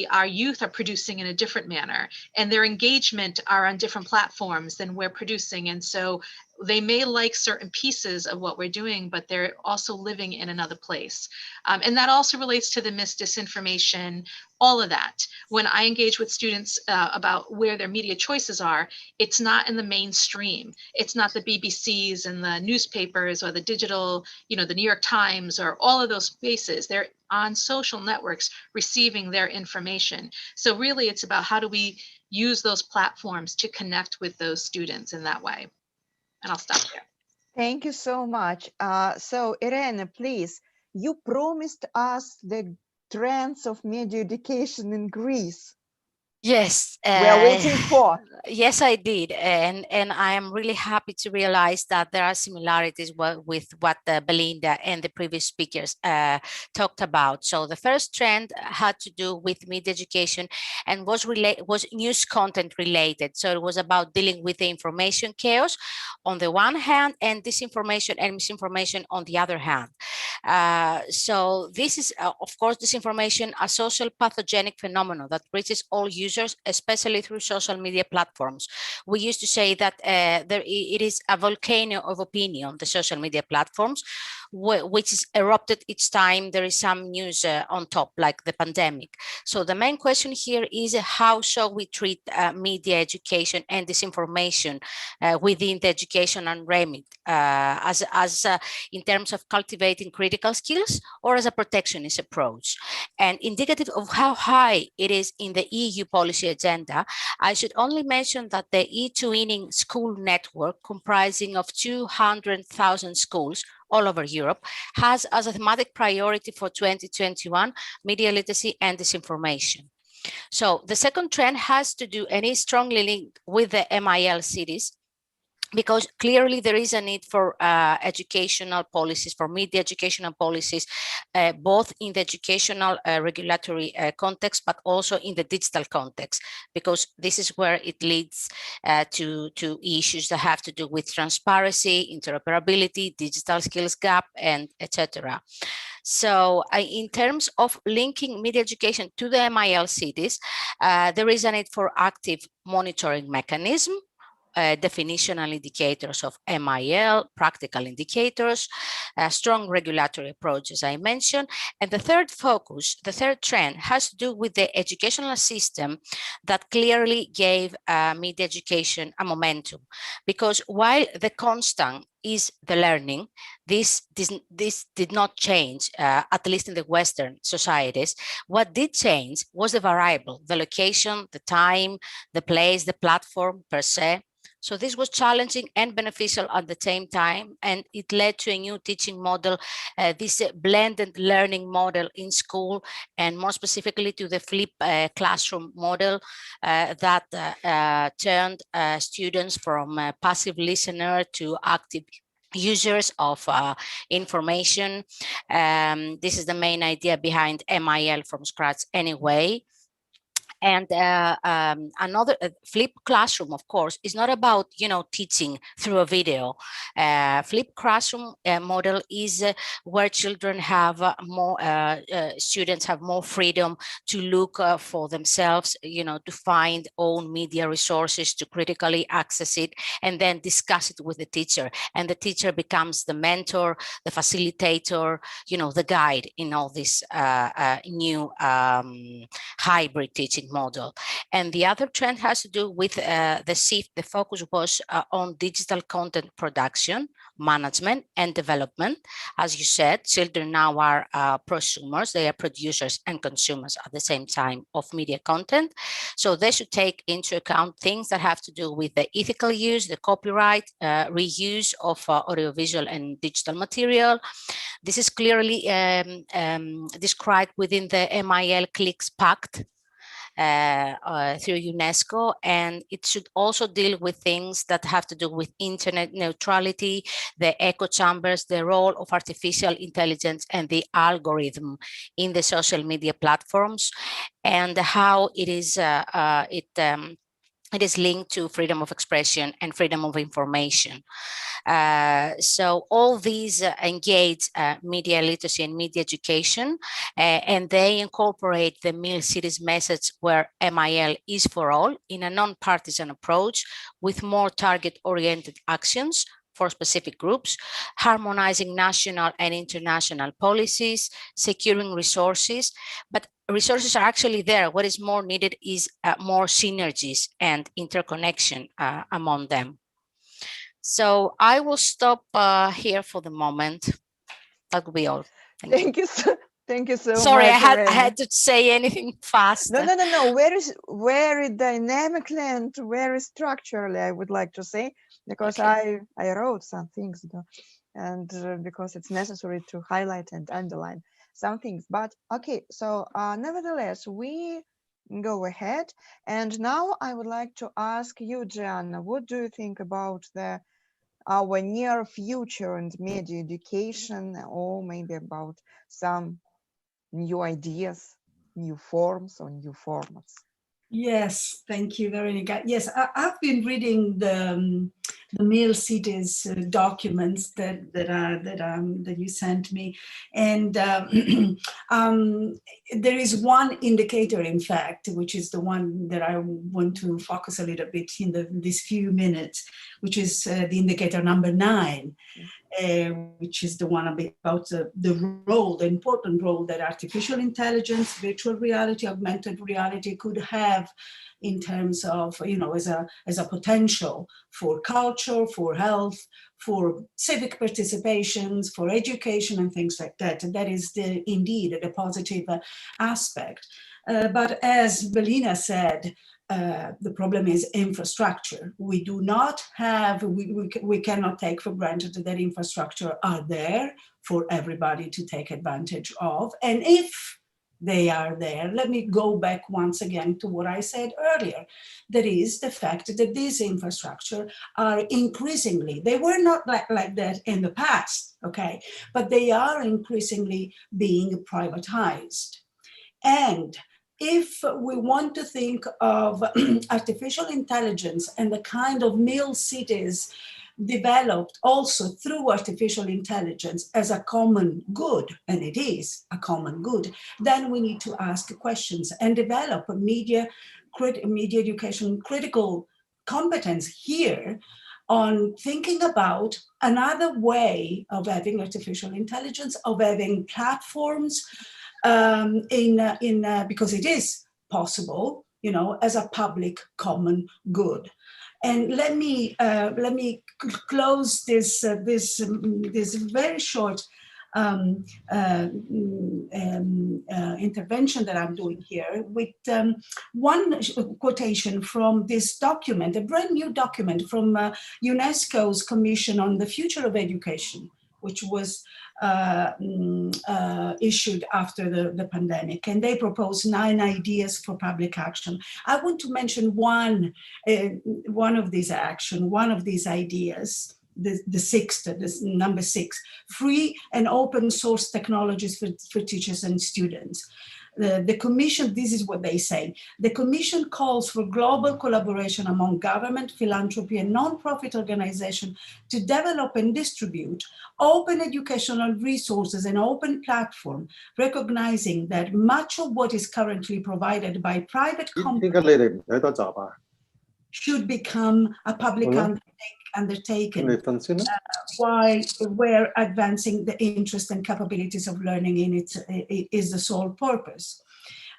our youth are producing in a different manner, and their engagement are on different platforms than we're producing. And so they may like certain pieces of what we're doing, but they're also living in another place. And that also relates to the disinformation, all of that. When I engage with students about where their media choices are, it's not in the mainstream. It's not the BBCs and the newspapers or the digital, the New York Times or all of those spaces. They're on social networks receiving their information. So really it's about how do we use those platforms to connect with those students in that way. And I'll stop there. Thank you so much. So, Irene, please, you promised us the trends of media education in Greece. Yes, We are waiting for. yes, I did, and I am really happy to realize that there are similarities with what Belinda and the previous speakers talked about. So the first trend had to do with media education and was news content related. So it was about dealing with the information chaos on the one hand and disinformation and misinformation on the other hand. So this is, of course, disinformation, a social pathogenic phenomenon that reaches all users, especially through social media platforms. We used to say that it is a volcano of opinion, the social media platforms, which is erupted each time there is some news on top, like the pandemic. So the main question here is how shall we treat media education and disinformation within the education and remit as in terms of cultivating critical skills or as a protectionist approach. And indicative of how high it is in the EU policy agenda, I should only mention that the e-twinning school network, comprising of 200,000 schools all over Europe, has as a thematic priority for 2021 media literacy and disinformation. So the second trend has to do and is strongly linked with the MIL cities, because clearly there is a need for educational policies, for media educational policies, both in the educational regulatory context, but also in the digital context, because this is where it leads to issues that have to do with transparency, interoperability, digital skills gap, and etc. So in terms of linking media education to the MIL cities, there is a need for active monitoring mechanism, definitional indicators of MIL, practical indicators, strong regulatory approach, as I mentioned. And the third focus, the third trend, has to do with the educational system that clearly gave media education a momentum. Because while the constant is the learning, this did not change, at least in the Western societies. What did change was the variable, the location, the time, the place, the platform per se. So this was challenging and beneficial at the same time, and it led to a new teaching model, this blended learning model in school, and more specifically to the flip classroom model that turned students from passive listener to active users of information. This is the main idea behind MIL from scratch anyway. And another flip classroom, of course, is not about teaching through a video. Flip classroom model is where children have more students have more freedom to look for themselves, to find own media resources, to critically access it, and then discuss it with the teacher. And the teacher becomes the mentor, the facilitator, the guide in all this new hybrid teaching model. And the other trend has to do with the shift. The focus was on digital content production, management, and development. As you said, children now are prosumers. They are producers and consumers at the same time of media content. So they should take into account things that have to do with the ethical use, the copyright, reuse of audiovisual and digital material. This is clearly described within the MIL Clicks Pact through UNESCO, and it should also deal with things that have to do with internet neutrality, the echo chambers, the role of artificial intelligence and the algorithm in the social media platforms, and how it is it is linked to freedom of expression and freedom of information. So all these engage media literacy and media education, and they incorporate the MIL cities message where MIL is for all in a non-partisan approach with more target-oriented actions for specific groups, harmonizing national and international policies, securing resources, but resources are actually there. What is more needed is more synergies and interconnection among them. So I will stop here for the moment. That will be all. Thank you so Sorry, much. I had to say anything fast. No. Very dynamically and very structurally, I would like to say. because Okay. I wrote some things, and because it's necessary to highlight and underline some things. But okay, so nevertheless, we go ahead. And now I would like to ask you, Gianna, what do you think about our near future and media education, or maybe about some new ideas, new forms or new formats? Yes, thank you, Veronica. Yes, I've been reading the Mill Cities documents that you sent me, and there is one indicator, in fact, which is the one that I want to focus a little bit in these few minutes, which is the indicator number 9. Which is the one about the role, the important role that artificial intelligence, virtual reality, augmented reality could have in terms of, as a potential for culture, for health, for civic participations, for education and things like that. And that is indeed the positive aspect. But as Belinha said, the problem is infrastructure. We do not have, we cannot take for granted that infrastructure are there for everybody to take advantage of. And if they are there, let me go back once again to what I said earlier. That is the fact that these infrastructure are increasingly, they were not like that in the past, okay? But they are increasingly being privatized. And if we want to think of artificial intelligence and the kind of mill cities developed also through artificial intelligence as a common good, and it is a common good, then we need to ask questions and develop a media education critical competence here on thinking about another way of having artificial intelligence, of having platforms because it is possible, as a public common good. And let me close this very short intervention that I'm doing here with one quotation from this document, a brand new document from UNESCO's Commission on the Future of Education, which was issued after the pandemic, and they propose 9 ideas for public action. I want to mention one of these ideas, the sixth, this number 6, free and open source technologies for teachers and students. The Commission, this is what they say, the Commission calls for global collaboration among government, philanthropy, and non-profit organizations to develop and distribute open educational resources and open platform, recognizing that much of what is currently provided by private companies should become a public undertaking, while we're advancing the interest and capabilities of learning is the sole purpose.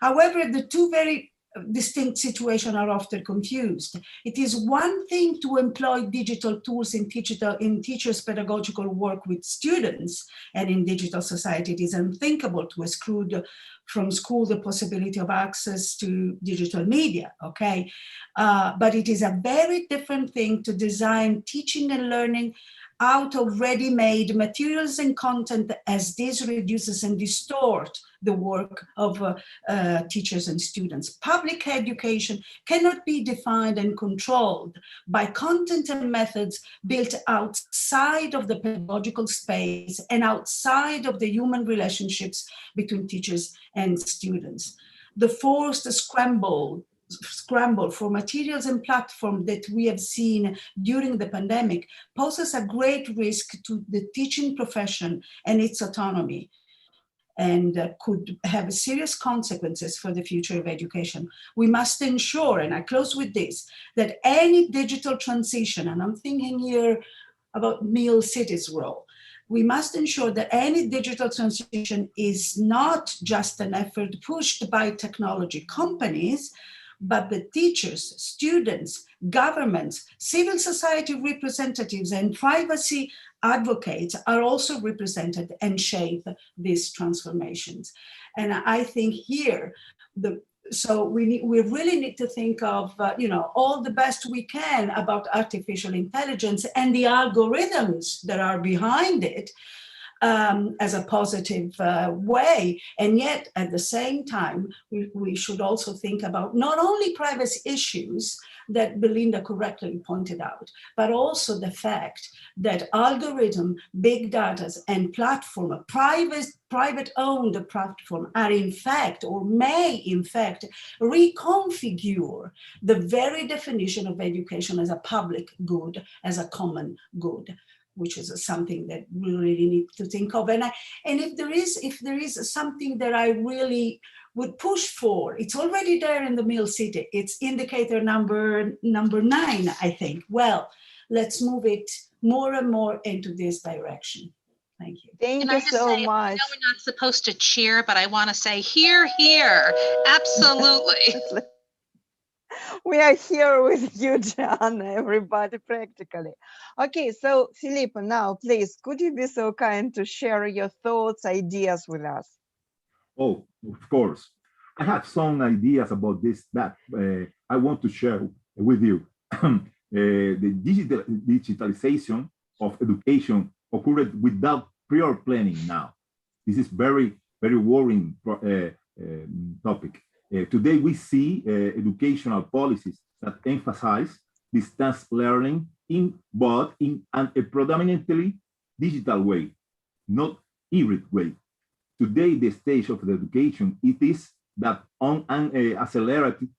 However, the two very distinct situations are often confused. It is one thing to employ digital tools in teachers' pedagogical work with students, and in digital society, it is unthinkable to exclude from school the possibility of access to digital media, okay? But it is a very different thing to design teaching and learning out of ready-made materials and content, as this reduces and distort the work of teachers and students. Public education cannot be defined and controlled by content and methods built outside of the pedagogical space and outside of the human relationships between teachers and students. The forced scramble for materials and platforms that we have seen during the pandemic poses a great risk to the teaching profession and its autonomy, and could have serious consequences for the future of education. We must ensure, and I close with this, that any digital transition, and I'm thinking here about Mill City's role, we must ensure that any digital transition is not just an effort pushed by technology companies, but the teachers, students, governments, civil society representatives, and privacy advocates are also represented and shape these transformations. And I think here, so we really need to think of, all the best we can about artificial intelligence and the algorithms that are behind it, as a positive way. And yet, at the same time, we should also think about not only privacy issues that Belinda correctly pointed out, but also the fact that algorithm, big data, and platform, private-owned platform are in fact, or may in fact, reconfigure the very definition of education as a public good, as a common good, which is something that we really need to think of. And if there is something that I really would push for, it's already there in the Mill City. It's indicator number 9, I think. Well, let's move it more and more into this direction. Thank you. Thank you so much. I know we're not supposed to cheer, but I want to say here, here. Absolutely. We are here with you, Gianna, everybody, practically. Okay, so Felipe, now, please, could you be so kind to share your thoughts, ideas with us? Oh, of course. I have some ideas about this that I want to share with you. The digitalization of education occurred without prior planning now. This is very, very worrying topic. Today, we see educational policies that emphasize distance learning but in a predominantly digital way, not hybrid way. Today, the stage of the education, it is that on an accelerated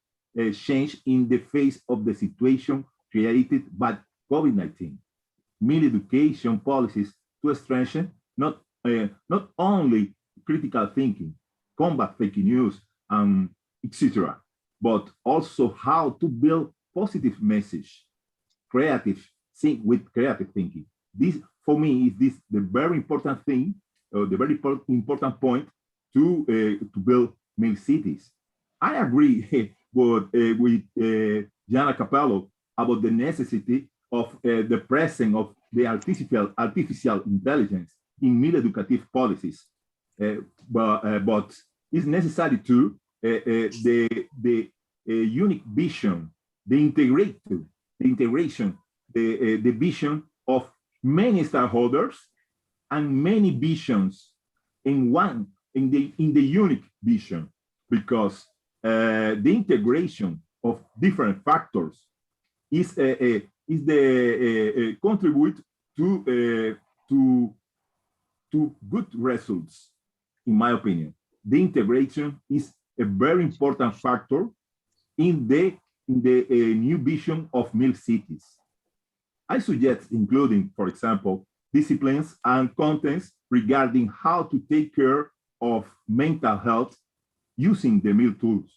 change in the face of the situation created by COVID-19. Mean education policies to strengthen not only critical thinking, combat fake news, etc., but also how to build positive message, with creative thinking. This, for me, is the very important thing, the very important point to build Mill cities. I agree with Gianna Capello about the necessity of the presence of the artificial intelligence in Mill educative policies, but it's necessary to the unique vision, the integration, the vision of many stakeholders and many visions in the unique vision, because the integration of different factors is the contribute to good results, in my opinion. The integration is a very important factor in the new vision of Mill cities. I suggest including, for example, disciplines and contents regarding how to take care of mental health using the Mill tools.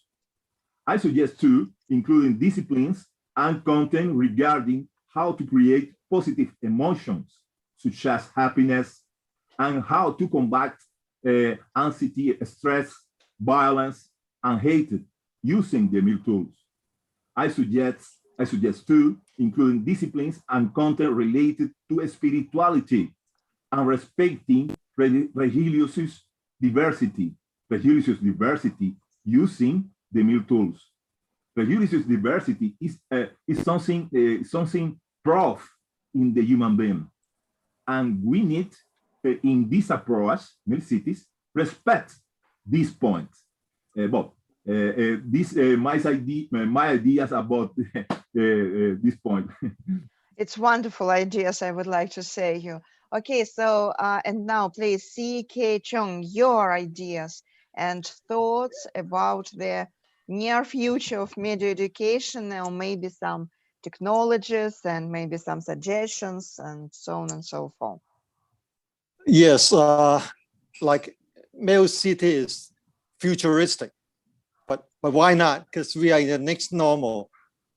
I suggest too, including disciplines and content regarding how to create positive emotions, such as happiness, and how to combat anxiety, stress, violence, and hatred using the Mill tools. I suggest too, including disciplines and content related to spirituality and respecting religious diversity using the Mill tools. Religious diversity is something proof in the human being, and we need in this approach, Mill cities, respect these points. My ideas about this point. It's wonderful ideas, I would like to say you. Okay, so and now please, Chi Kim Cheung, your ideas and thoughts about the near future of media education, or maybe some technologies and maybe some suggestions and so on and so forth. Yes, like Mill City is futuristic, but why not? Because we are in the next normal.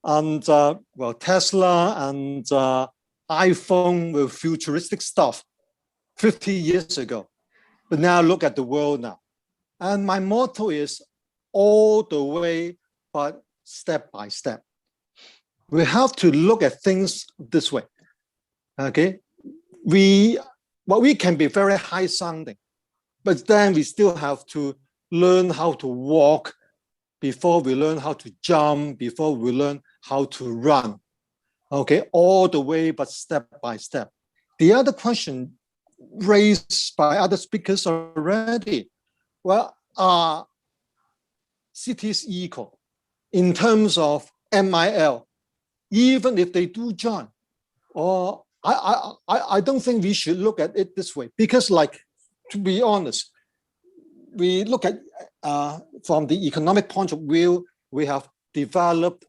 And well, Tesla and iPhone were futuristic stuff 50 years ago. But now look at the world now. And my motto is all the way, but step by step. We have to look at things this way. Okay, we can be very high sounding, but then we still have to learn how to walk before we learn how to jump, before we learn how to run. Okay, all the way, but step by step. The other question raised by other speakers already, well, are cities equal in terms of MIL, even if they do join? Or I don't think we should look at it this way, because, like, to be honest, we look at from the economic point of view, we have developed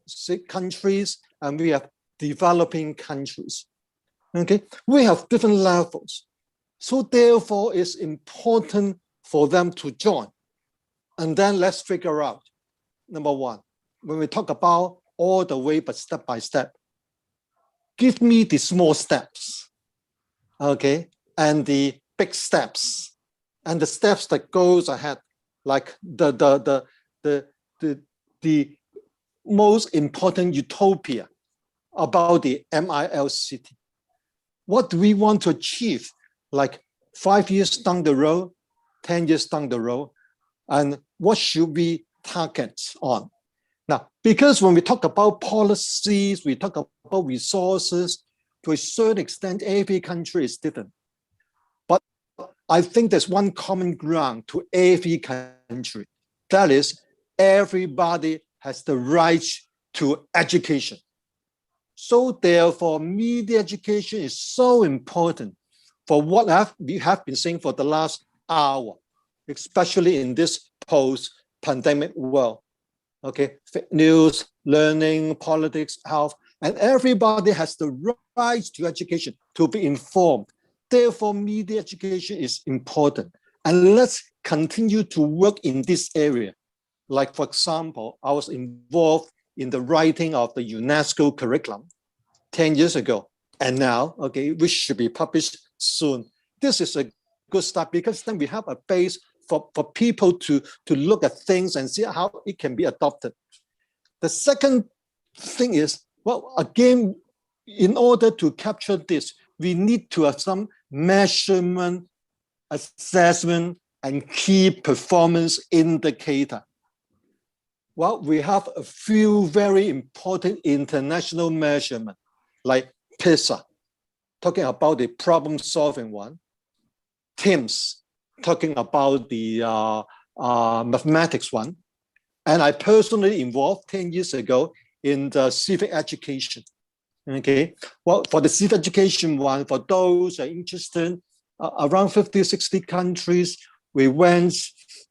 countries and we have developing countries. Okay, we have different levels. So therefore, it's important for them to join. And then let's figure out, number one, when we talk about all the way, but step by step, give me the small steps, okay, and the big steps, and the steps that goes ahead, like the most important utopia about the MIL city. What do we want to achieve, like 5 years down the road, 10 years down the road, and what should we target on? Now, because when we talk about policies, we talk about resources, to a certain extent, every country is different. But I think there's one common ground to every country. That is, everybody has the right to education. So therefore, media education is so important for what we have been saying for the last hour, especially in this post-pandemic world. Okay, fake news, learning, politics, health, and everybody has the right to education, to be informed. Therefore, media education is important. And let's continue to work in this area. Like, for example, I was involved in the writing of the UNESCO curriculum 10 years ago. And now, okay, which should be published soon. This is a good start, because then we have a base for people to look at things and see how it can be adopted. The second thing is, well, again, in order to capture this, we need to have some measurement, assessment, and key performance indicator. Well, we have a few very important international measurements, like PISA, talking about the problem-solving one, TIMSS, talking about the mathematics one. And I personally involved 10 years ago in the civic education. Okay, well, for the civic education one, for those who are interested, around 50, 60 countries, we went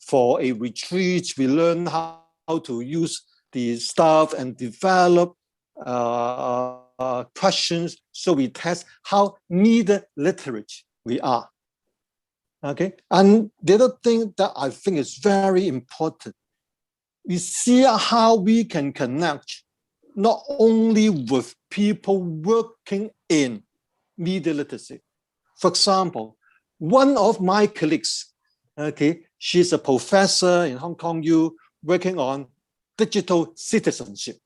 for a retreat. We learned how to use the stuff and develop questions. So we test how media literate we are. Okay, and the other thing that I think is very important, we see how we can connect not only with people working in media literacy. For example, one of my colleagues, okay, she's a professor in Hong Kong U, working on digital citizenship,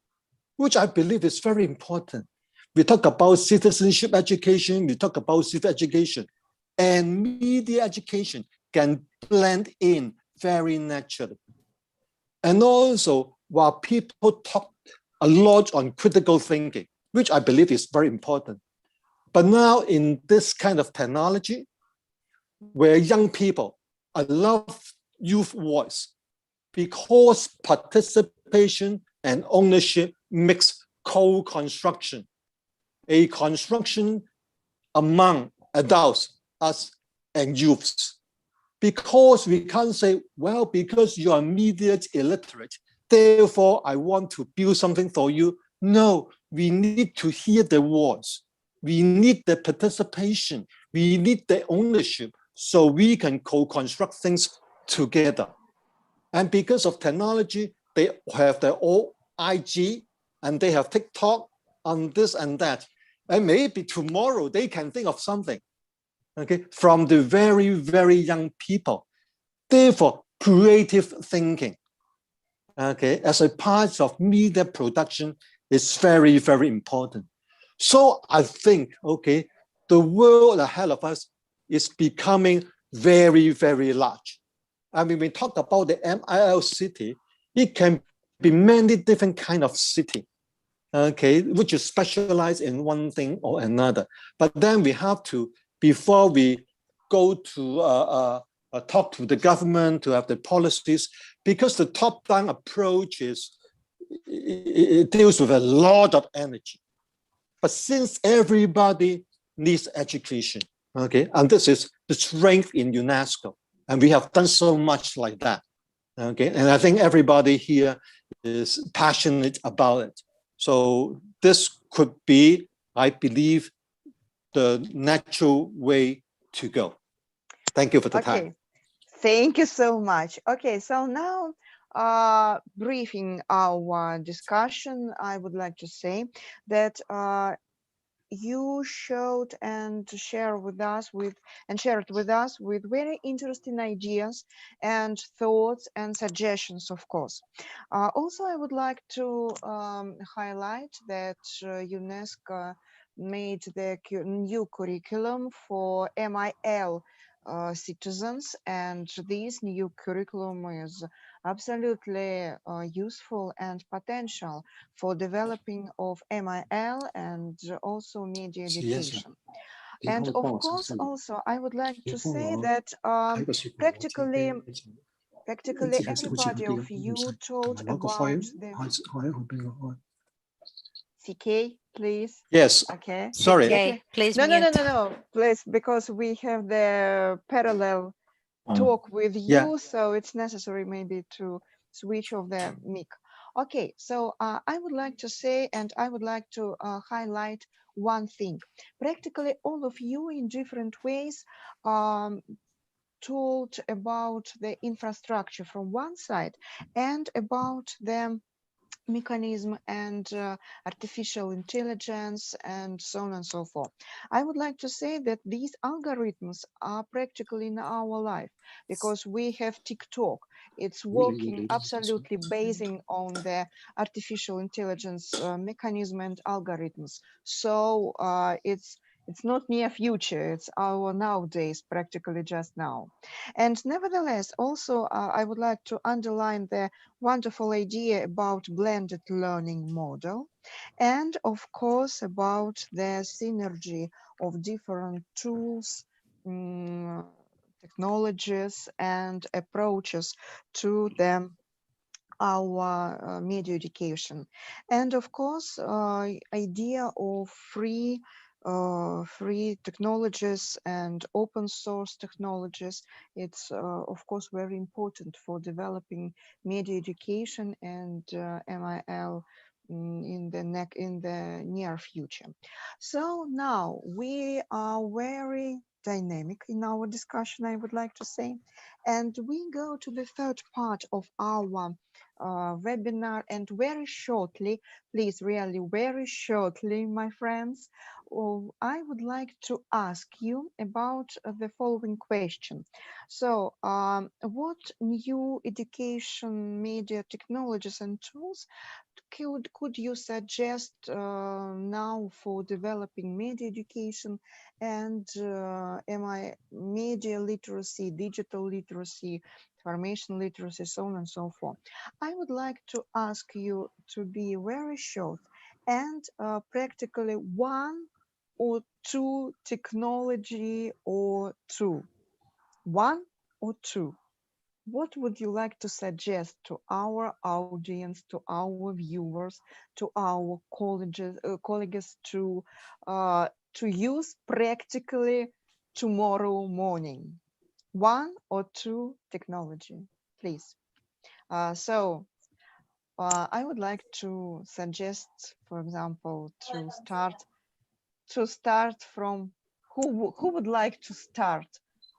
which I believe is very important. We talk about citizenship education, we talk about civic education, and media education can blend in very naturally. And also, while people talk a lot on critical thinking, which I believe is very important, but now in this kind of technology, where young people, I love youth voice, because participation and ownership makes co-construction, a construction among adults, us, and youths. Because we can't say, well, because you are media illiterate, therefore I want to build something for you. No, we need to hear the voice. We need the participation. We need the ownership, so we can co-construct things together. And because of technology, they have their own IG and they have TikTok on this and that. And maybe tomorrow they can think of something, okay, from the very, very young people. Therefore, creative thinking, okay, as a part of media production is very, very important. So I think, okay, the world ahead of us is becoming very, very large. I mean, we talk about the MIL city, it can be many different kind of city, okay, which is specialized in one thing or another. But then we have to, before we go to talk to the government to have the policies, because the top-down approach is, it deals with a lot of energy. But since everybody needs education, okay, and this is the strength in UNESCO, and we have done so much like that, okay, and I think everybody here is passionate about it. So this could be, I believe, the natural way to go. Thank you for the time. Thank you so much. Okay, so now briefing our discussion, I would like to say that you showed and shared with us with very interesting ideas and thoughts and suggestions, of course. Also, I would like to highlight that UNESCO made the new curriculum for MIL citizens, and this new curriculum is absolutely useful and potential for developing of MIL and also media education. And of course, also, I would like to say that practically everybody of you told about the CK, please. Yes. Okay. Sorry. Okay, please No, mute. no, please, because we have the parallel talk with you, Yeah. so it's necessary maybe to switch off the mic. Okay, so I would like to say, and I would like to highlight one thing. Practically all of you in different ways told about the infrastructure from one side and about the mechanism and artificial intelligence and so on and so forth. I would like to say that these algorithms are practically in our life because we have TikTok. It's working absolutely basing on the artificial intelligence mechanism and algorithms. So it's not near future, it's our nowadays, practically just now. And nevertheless, also I would like to underline the wonderful idea about blended learning model, and of course about the synergy of different tools, technologies and approaches to our media education. And of course, idea of free technologies and open source technologies, it's of course very important for developing media education and MIL in the near future. So now we are very dynamic in our discussion, I would like to say, and we go to the third part of our webinar, and very shortly, please, really very shortly, my friends, I would like to ask you about the following question. So what new education media technologies and tools could you suggest now for developing media education and media literacy, digital literacy, information literacy, so on and so forth? I would like to ask you to be very short and practically one or two technology or two. One or two. What would you like to suggest to our audience, to our viewers, to our colleagues to use practically tomorrow morning? One or two technology, please. I would like to suggest, for example, to start from who would like to start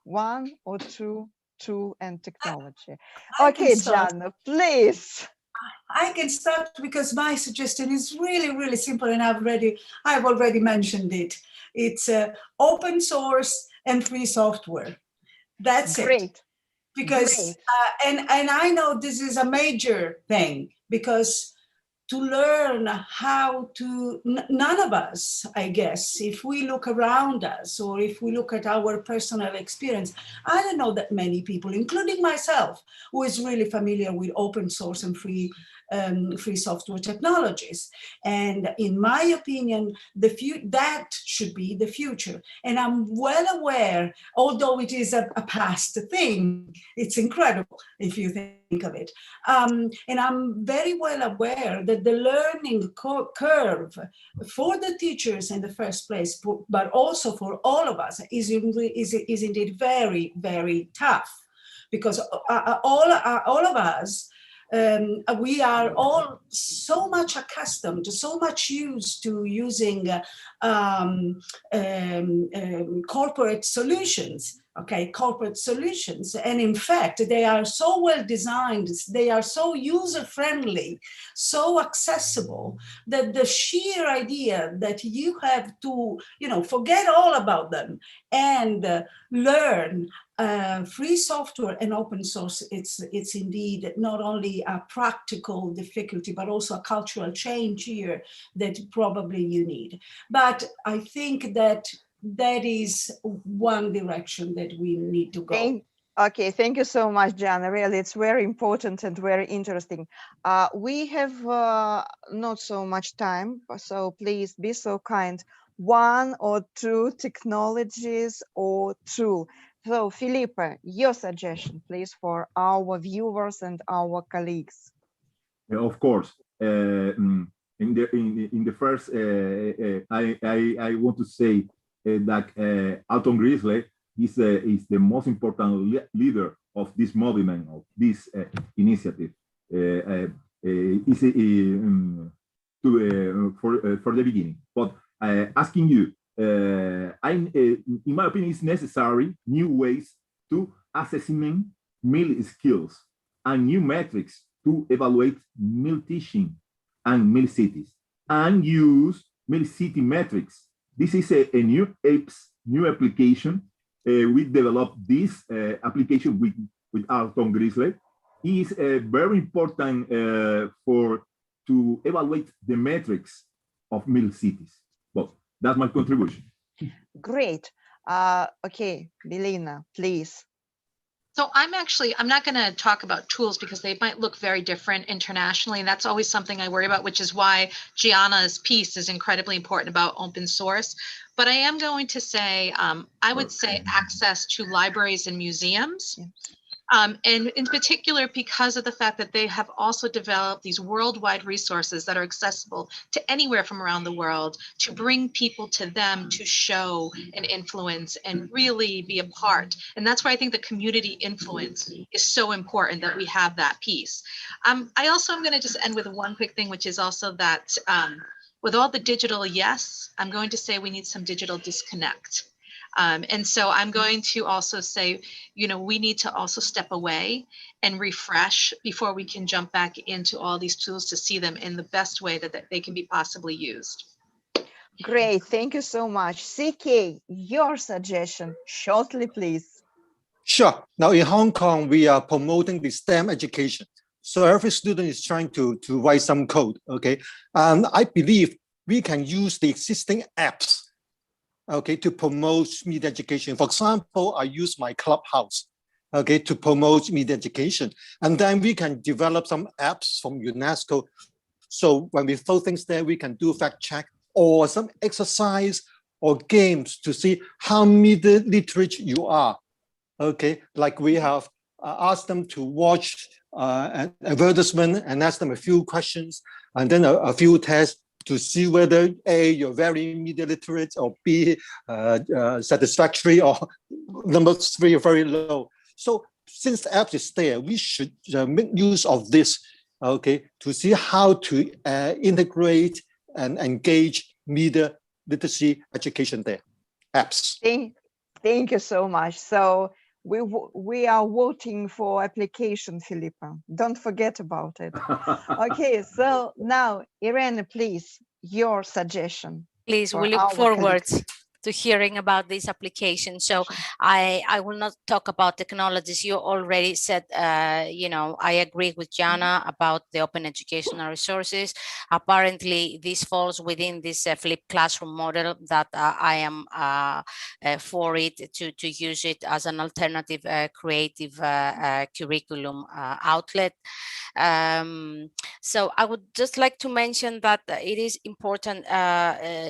one or two tool and technology. Okay, Gianna, please. I can start because my suggestion is really, really simple, and I've already mentioned it. It's open source and free software. That's Great. it. Because Great. And I know this is a major thing because to learn how to, none of us, I guess, if we look around us or if we look at our personal experience, I don't know that many people, including myself, who is really familiar with open source and free software technologies. And in my opinion, that should be the future. And I'm well aware, although it is a past thing, it's incredible if you think of it. And I'm very well aware that the learning curve for the teachers in the first place, but also for all of us, is indeed very, very tough, because all of us, we are all so much accustomed, so much used to using corporate solutions. Corporate solutions. And in fact, they are so well designed, they are so user-friendly, so accessible, that the sheer idea that you have to, forget all about them and learn free software and open source, it's indeed not only a practical difficulty, but also a cultural change here that probably you need. But I think that is one direction that we need to go. Okay, thank you so much, Gianna. Really, it's very important and very interesting. We have not so much time, so please be so kind. 1 or 2 technologies or tool. So, Felipe, your suggestion, please, for our viewers and our colleagues. Of course. In the first, I want to say that Alton Grizzly is the most important leader of this movement, of this initiative. For the beginning, but asking you, in my opinion, it's necessary new ways to assessment meal skills and new metrics to evaluate meal teaching and meal cities, and use meal city metrics. This is a new application. We developed this application with Alton Grizzly. It is very important to evaluate the metrics of meal cities. Well, that's my contribution. Great. Okay, Belinha, please. So I'm not going to talk about tools because they might look very different internationally. And that's always something I worry about, which is why Gianna's piece is incredibly important about open source. But I am going to say, I would say access to libraries and museums. And in particular, because of the fact that they have also developed these worldwide resources that are accessible to anywhere from around the world, to bring people to them to show and influence and really be a part. And that's why I think the community influence is so important, that we have that piece. I also am going to just end with one quick thing, which is also that with all the digital, yes, I'm going to say we need some digital disconnect. And so I'm going to also say, we need to also step away and refresh before we can jump back into all these tools to see them in the best way that they can be possibly used. Great, thank you so much. CK, your suggestion, shortly, please. Sure. Now in Hong Kong, we are promoting the STEM education. So every student is trying to write some code, okay? And I believe we can use the existing apps, okay, to promote media education. For example, I use my Clubhouse, okay, to promote media education. And then we can develop some apps from UNESCO. So when we throw things there, we can do fact check or some exercise or games to see how media literate you are. Okay, like we have asked them to watch an advertisement and ask them a few questions and then a few tests to see whether A, you're very media literate, or B, satisfactory, or number 3, very low. So since the app is there, we should make use of this, okay, to see how to integrate and engage media literacy education there. Apps. Thank you so much. So we are voting for application, Felipe. Don't forget about it. Okay, so now, Irene, please, your suggestion. Please, we look forward to hearing about this application. So I will not talk about technologies. You already said, you know, I agree with Gianna about the open educational resources. Apparently, this falls within this flipped classroom model that I am for it to use it as an alternative creative curriculum outlet. So I would just like to mention that it is important.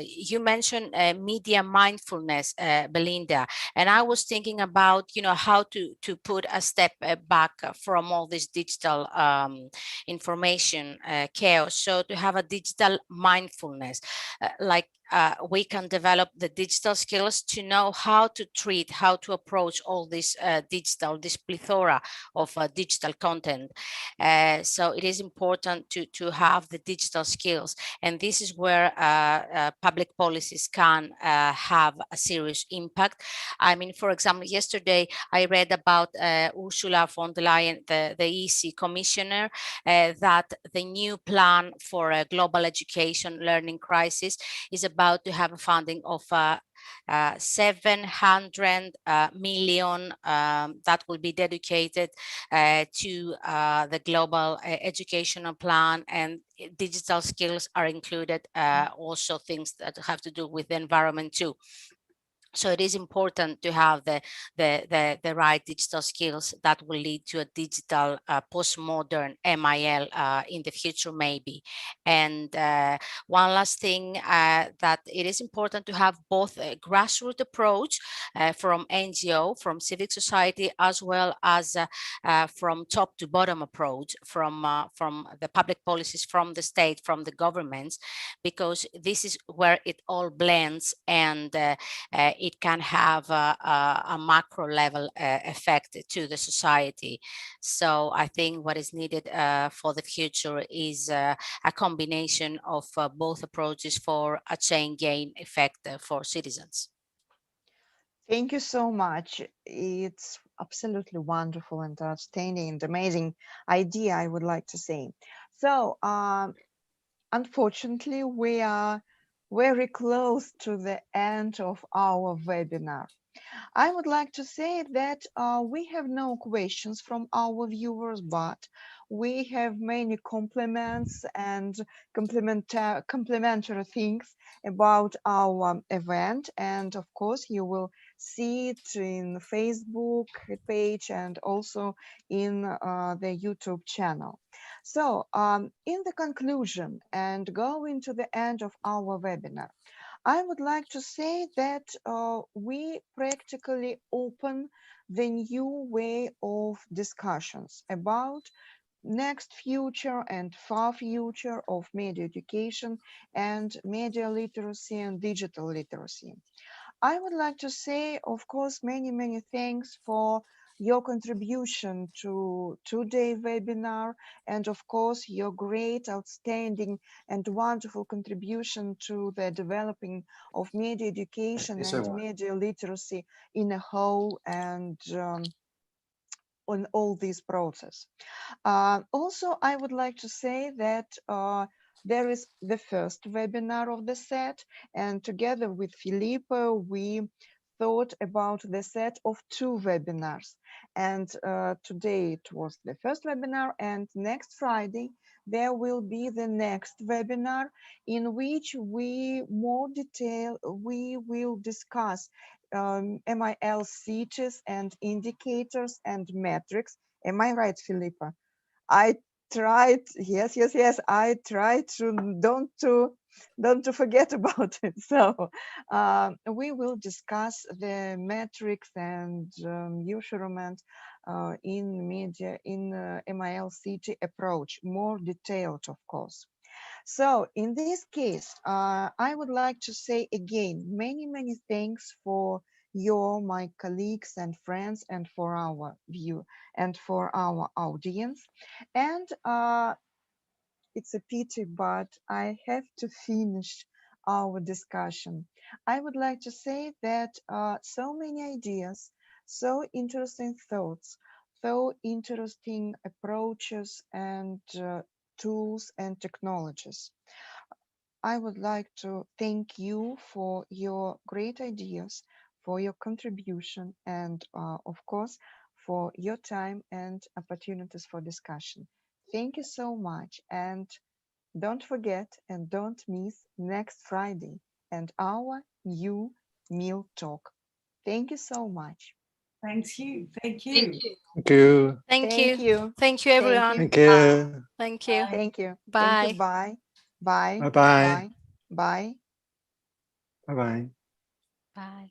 You mentioned media mindfulness, Belinda, and I was thinking about, you know, how to put a step back from all this digital information chaos. So to have a digital mindfulness, like we can develop the digital skills to know how to treat, how to approach all this this plethora of digital content. So it is important to have the digital skills. And this is where public policies can have a serious impact. I mean, for example, yesterday I read about Ursula von der Leyen, the EC commissioner, that the new plan for a global education learning crisis is about to have a funding of 700 million that will be dedicated to the global educational plan, and digital skills are included, also things that have to do with the environment too. So it is important to have the right digital skills that will lead to a digital postmodern MIL in the future, maybe. And one last thing, that it is important to have both a grassroots approach from NGO, from civic society, as well as from top to bottom approach from the public policies, from the state, from the governments, because this is where it all blends, and it can have a macro level effect to the society. So I think what is needed for the future is a combination of both approaches for a chain gain effect for citizens. Thank you so much. It's absolutely wonderful and outstanding and amazing idea, I would like to say. So, unfortunately, we are very close to the end of our webinar. I would like to say that we have no questions from our viewers, but we have many compliments and complimentary things about our event. And of course, you will see it in Facebook page and also in the YouTube channel. So in the conclusion and going to the end of our webinar, I would like to say that we practically open the new way of discussions about next future and far future of media education and media literacy and digital literacy. I would like to say, of course, many thanks for your contribution to today's webinar, and of course, your great, outstanding, and wonderful contribution to the developing of media education and media literacy in a whole, and on all this process. Also, I would like to say that there is the first webinar of the set, and together with Felipe, we thought about the set of two webinars. And today it was the first webinar, and next Friday there will be the next webinar in which we will discuss MIL cities and indicators and metrics. Am I right, Felipe? I tried, yes. I tried to don't to forget about it. So we will discuss the metrics and measurement in media in MIL city approach, more detailed, of course. So in this case, I would like to say again, many thanks for my colleagues and friends, and for our view and for our audience. And it's a pity, but I have to finish our discussion. I would like to say that so many ideas, so interesting thoughts, so interesting approaches and tools and technologies I would like to thank you for your great ideas, for your contribution, and of course, for your time and opportunities for discussion. Thank you so much. And don't forget and don't miss next Friday and our new meal talk. Thank you so much. Thank you. Thank you. Thank you. Thank you. Thank Thank you. you. Thank you, Thank everyone. you. Thank you. Thank you. Thank you. Thank you. Bye. Bye. Bye. Bye bye. Bye. Bye. Bye bye. Bye.